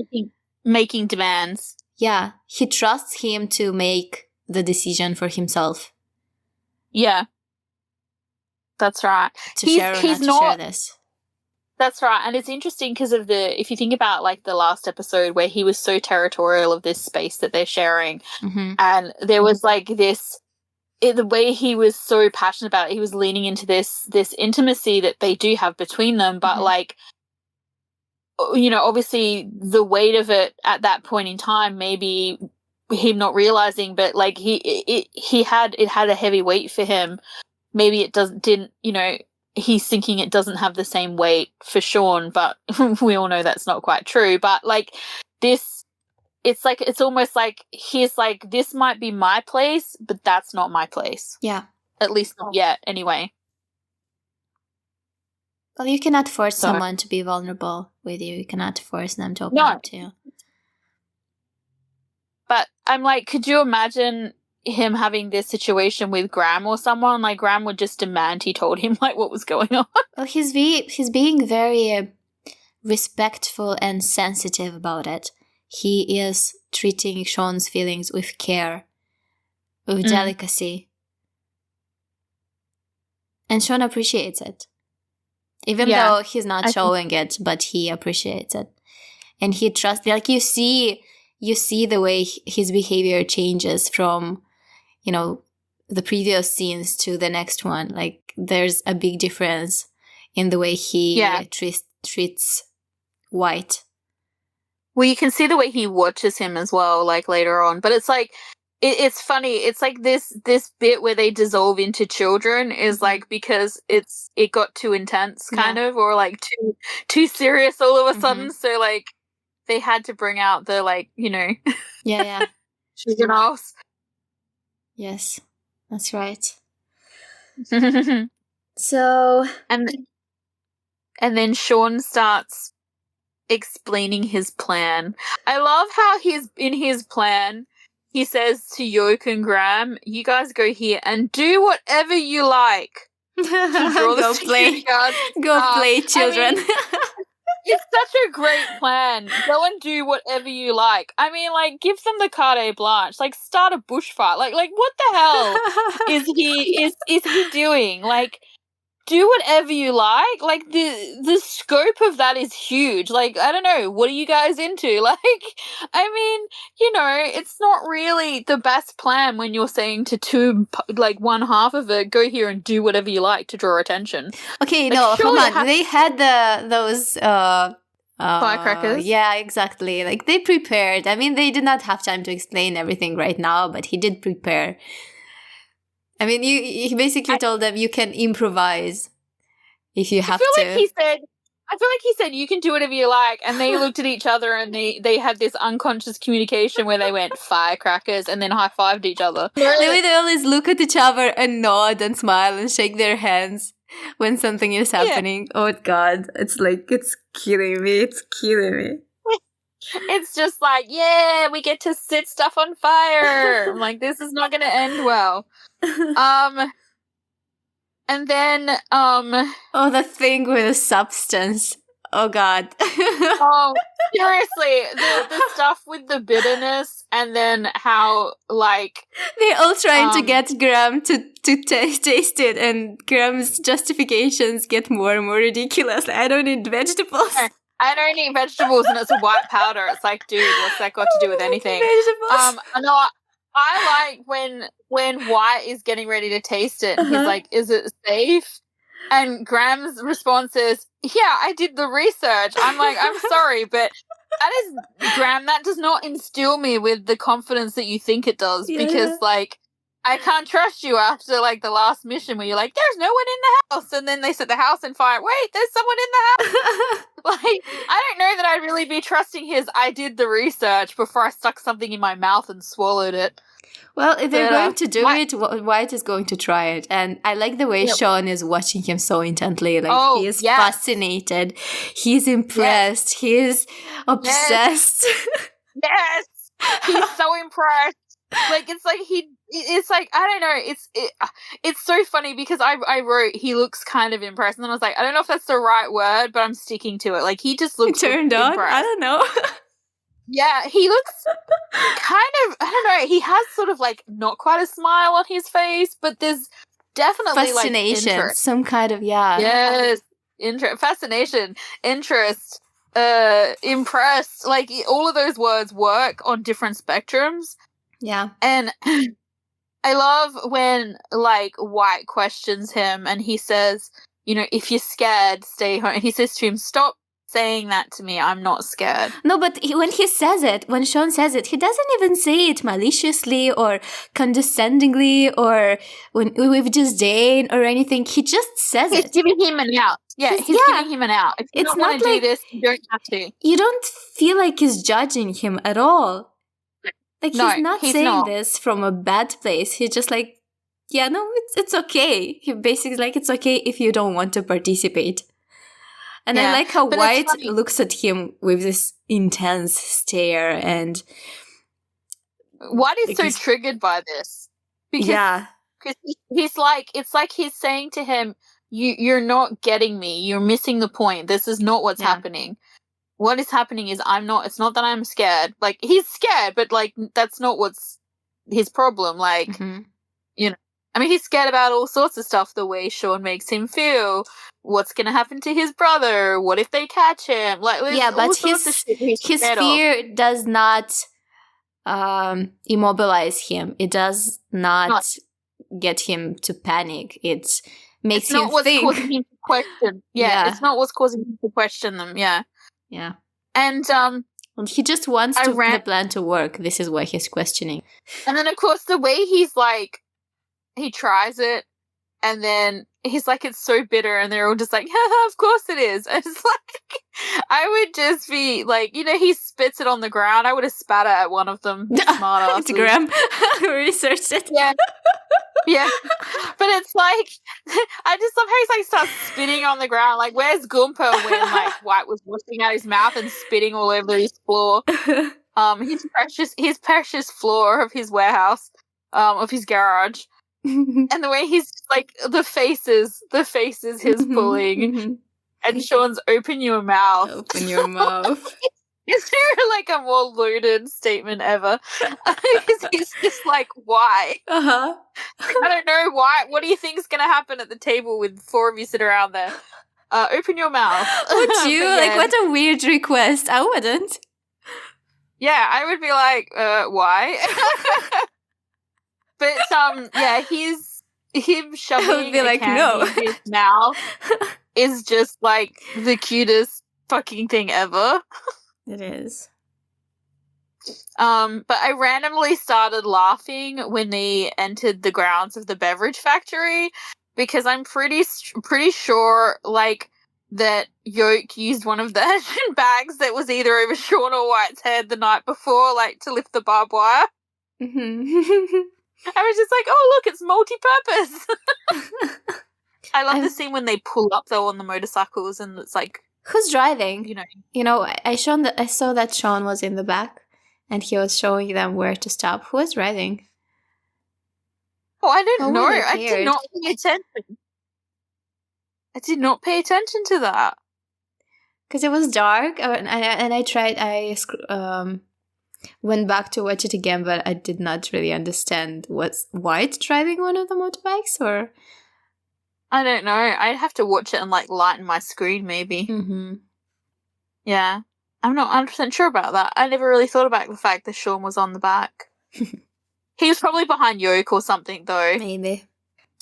making demands.
Yeah, he trusts him to make the decision for himself.
Yeah, that's right.
To share or not to share this.
That's right. And it's interesting because if you think about, like, the last episode where he was so territorial of this space that they're sharing, and there was, like, the way he was so passionate about it, he was leaning into this intimacy that they do have between them, but like, you know, obviously the weight of it at that point in time, maybe him not realizing, but, like, it had a heavy weight for him. Maybe it didn't, you know, he's thinking it doesn't have the same weight for Sean, but we all know that's not quite true. But, like, this, it's like, it's almost like he's like, this might be my place, but that's not my place.
Yeah.
At least not yet, anyway.
Well, you cannot force someone to be vulnerable with you. You cannot force them to open up to you.
But I'm like, could you imagine him having this situation with Graham or someone? Like, Graham would just demand he told him, like, what was going on.
Well, he's being very respectful and sensitive about it. He is treating Sean's feelings with care, with delicacy. And Sean appreciates it. Even though he's not showing it, but he appreciates it. And he trusts, like, you see the way his behavior changes from, you know, the previous scenes to the next one. Like, there's a big difference in the way he treats White.
Well, you can see the way he watches him as well, like, later on. But it's like, it's funny. It's like this bit where they dissolve into children is like, because it got too intense, kind of, or like too serious all of a sudden. So, like, they had to bring out the, like, you know, juveniles.
Yes, that's right. So,
and then Sean starts explaining his plan. I love how in his plan, he says to Yoke and Graham, you guys go here and do whatever you like to draw
Go
the
play.
security guards.
Go play, children.
I mean, it's such a great plan. Go and do whatever you like. I mean, like, give them the carte blanche. Like, start a bushfight. Like, what the hell is he doing? Like, do whatever you like. Like, the scope of that is huge. Like, I don't know. What are you guys into? Like, I mean, it's not really the best plan when you're saying to one half of it, go here and do whatever you like to draw attention.
Okay,
Like,
no,
surely
hold on. They had those
firecrackers.
Yeah, exactly. Like, they prepared. I mean, they did not have time to explain everything right now, but he did prepare. I mean, he basically told them you can improvise if you have to.
I feel like he said you can do whatever you like, and they looked at each other and they had this unconscious communication where they went firecrackers and then high-fived each other.
They always look at each other and nod and smile and shake their hands when something is happening. Yeah. Oh God, it's killing me. It's killing me.
It's just like, yeah, we get to set stuff on fire. I'm like, this is not going to end well. And then,
oh, the thing with the substance. Oh, God.
Oh, seriously, the stuff with the bitterness, and then how, like...
They're all trying to get Graham to taste it, and Graham's justifications get more and more ridiculous. I don't need vegetables.
I don't eat vegetables, and it's a white powder. It's like, dude, what's that got to do with anything?
Vegetables.
No, I like when White is getting ready to taste it, and he's like, is it safe? And Graham's response is, yeah, I did the research. I'm like, I'm sorry, but Graham, that does not instill me with the confidence that you think it does, because, like, I can't trust you after, like, the last mission where you're like, there's no one in the house, and then they set the house on fire. Wait, there's someone in the house. Like, I don't know that I'd really be trusting his I did the research before I stuck something in my mouth and swallowed it.
Well, if they're going to do it, White is going to try it. And I like the way Sean is watching him so intently. Like, he is fascinated. He's impressed. He's obsessed.
Yes. He's so impressed. Like, it's like, I don't know. It's so funny because I wrote, he looks kind of impressed. And then I was like, I don't know if that's the right word, but I'm sticking to it. Like, he just looks
turned on. I don't know.
Yeah, he looks kind of, I don't know, he has sort of, like, not quite a smile on his face, but there's definitely,
fascination,
like, interest.
Some kind of,
Yes, fascination, interest, impressed, like, all of those words work on different spectrums.
Yeah.
And I love when, like, White questions him, and he says, if you're scared, stay home. And he says to him, stop saying that to me, I'm not scared.
No, but when Sean says it, he doesn't even say it maliciously or condescendingly or with disdain or anything. He just says it.
He's giving him an out. Yeah, he's giving him an out. If you don't want to do this, you don't have to.
You don't feel like he's judging him at all. Like, he's not saying this from a bad place. He's just like, yeah, no, it's okay. He basically like, it's okay if you don't want to participate. And I like how White looks at him with this intense stare, and
White is so triggered by this. Because he's like, it's like he's saying to him, you're not getting me. You're missing the point. This is not what's happening. What is happening is it's not that I'm scared. Like, he's scared, but, like, that's not what's his problem. Like, I mean, he's scared about all sorts of stuff, the way Sean makes him feel. What's going to happen to his brother? What if they catch him? Like, but
his fear does not immobilize him. It does not get him to panic. It makes him think.
It's not what's causing him to question. It's not what's causing him to question them. Yeah.
Yeah.
And
he just wants the plan to work. This is why he's questioning.
And then, of course, the way he's like, he tries it, and then he's like, it's so bitter, and they're all just like, haha, of course it is. And it's like, I would just be like, he spits it on the ground. I would have spat at one of them.
It's Graham who researched it.
Yeah. Yeah, but it's like I just sometimes like start spitting on the ground. Like, where's Goompa when like White was washing out his mouth and spitting all over his floor? His precious floor of his warehouse, of his garage, and the way he's like the faces he's pulling, and Sean's open your mouth.
Open your mouth.
Is there like a more loaded statement ever? He's just like, why?
Uh-huh.
I don't know why. What do you think is going to happen at the table with four of you sit around there? Open your mouth.
Would you?
Yeah.
Like, what a weird request. I wouldn't.
Yeah, I would be like, why? But yeah, him shoving
I would be like, no.
in his mouth is just like the cutest fucking thing ever.
It is.
But I randomly started laughing when they entered the grounds of the beverage factory because I'm pretty sure like that Yoke used one of the bags that was either over Sean or White's head the night before, like to lift the barbed wire. I was just like, oh look, it's multi-purpose. I love the scene when they pull up though on the motorcycles and it's like,
who's driving?
You know,
I saw that Sean was in the back and he was showing them where to stop. Who was driving?
Oh, I didn't know. I did not pay attention. I did not pay attention to that.
Because it was dark and I went back to watch it again, but I did not really understand. Was White driving one of the motorbikes or?
I don't know. I'd have to watch it and like lighten my screen maybe.
Mm-hmm.
Yeah. I'm not 100% sure about that. I never really thought about the fact that Sean was on the back. He was probably behind Yoke or something though.
Maybe.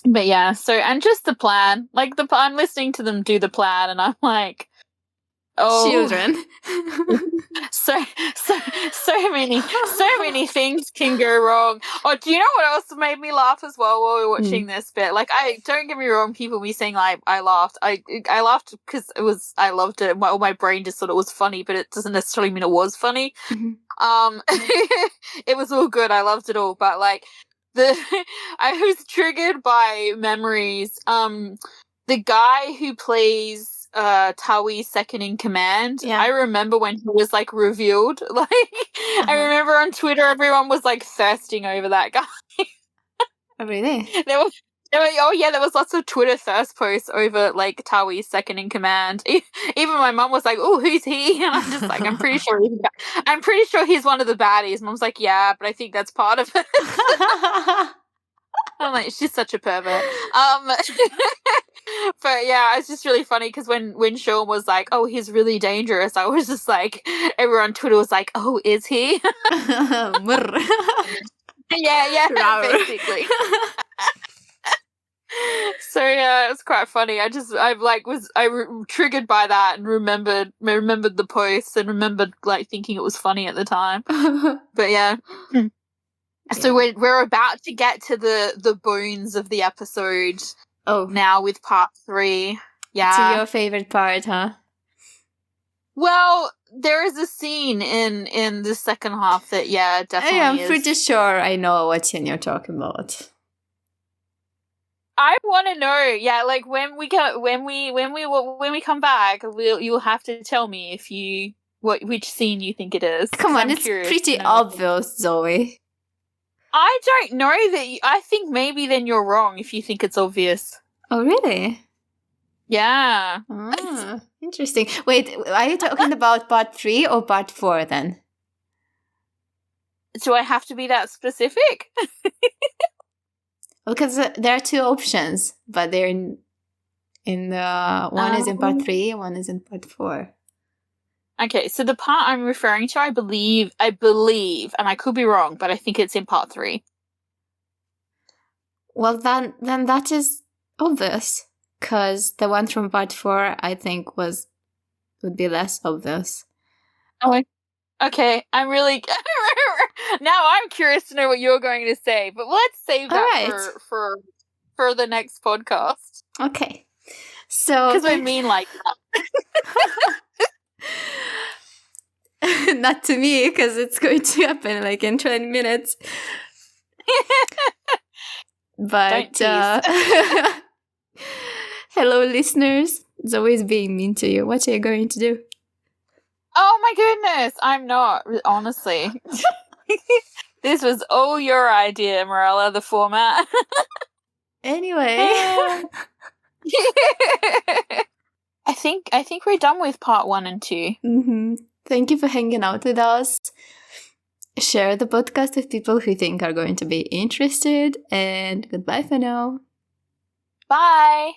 But yeah, so, and just the plan. Like, I'm listening to them do the plan and I'm like, oh.
Children.
so many things can go wrong. Oh, do you know what else made me laugh as well while we were watching this bit? Like, don't get me wrong, people be saying like I laughed. I laughed because I loved it. My brain just thought it was funny, but it doesn't necessarily mean it was funny. It was all good. I loved it all, but like I was triggered by memories. The guy who plays Tawi's second in command. Yeah. I remember when he was like revealed. Like I remember on Twitter everyone was like thirsting over that guy.
Oh really?
There was lots of Twitter thirst posts over like Tawi's second in command. Even my mum was like, "Oh, who's he?" And I'm just like, I'm pretty sure he's one of the baddies. Mum's like, "Yeah, but I think that's part of it." I'm like, she's such a pervert. But yeah, it's just really funny because when Sean was like, "Oh, he's really dangerous," I was just like, everyone on Twitter was like, "Oh, is he?" yeah, basically. So yeah, it's quite funny. I triggered by that and remembered the posts and remembered like thinking it was funny at the time. But yeah. So we're about to get to the bones of the episode. Oh, now with part 3. Yeah,
to your favorite part, huh?
Well, there is a scene in the second half that definitely.
I'm pretty sure I know what scene you're talking about.
I want to know. Yeah, like when we come back, you'll have to tell me which scene you think it is.
Come on, it's pretty obvious, Zoe.
I don't know that. I think maybe then you're wrong if you think it's obvious.
Oh, really?
Yeah.
Ah, interesting. Wait, are you talking about part 3 or part 4 then?
Do I have to be that specific?
Because there are 2 options, but they're in the one is in part 3, one is in part 4.
Okay, so the part I'm referring to, I believe, and I could be wrong, but I think it's in part 3.
Well, then that is obvious, because the one from part 4, I think, would be less obvious.
Oh, okay. I'm really now I'm curious to know what you're going to say, but let's save that for the next podcast.
Okay, so
because I mean like that.
Not to me, because it's going to happen like in 20 minutes. But
Don't
hello, listeners. It's always being mean to you. What are you going to do?
Oh my goodness, I'm not, honestly. This was all your idea, Morella, the format.
Anyway.
I think we're done with part 1 and 2.
Mm-hmm. Thank you for hanging out with us. Share the podcast with people who think are going to be interested, and goodbye for now.
Bye.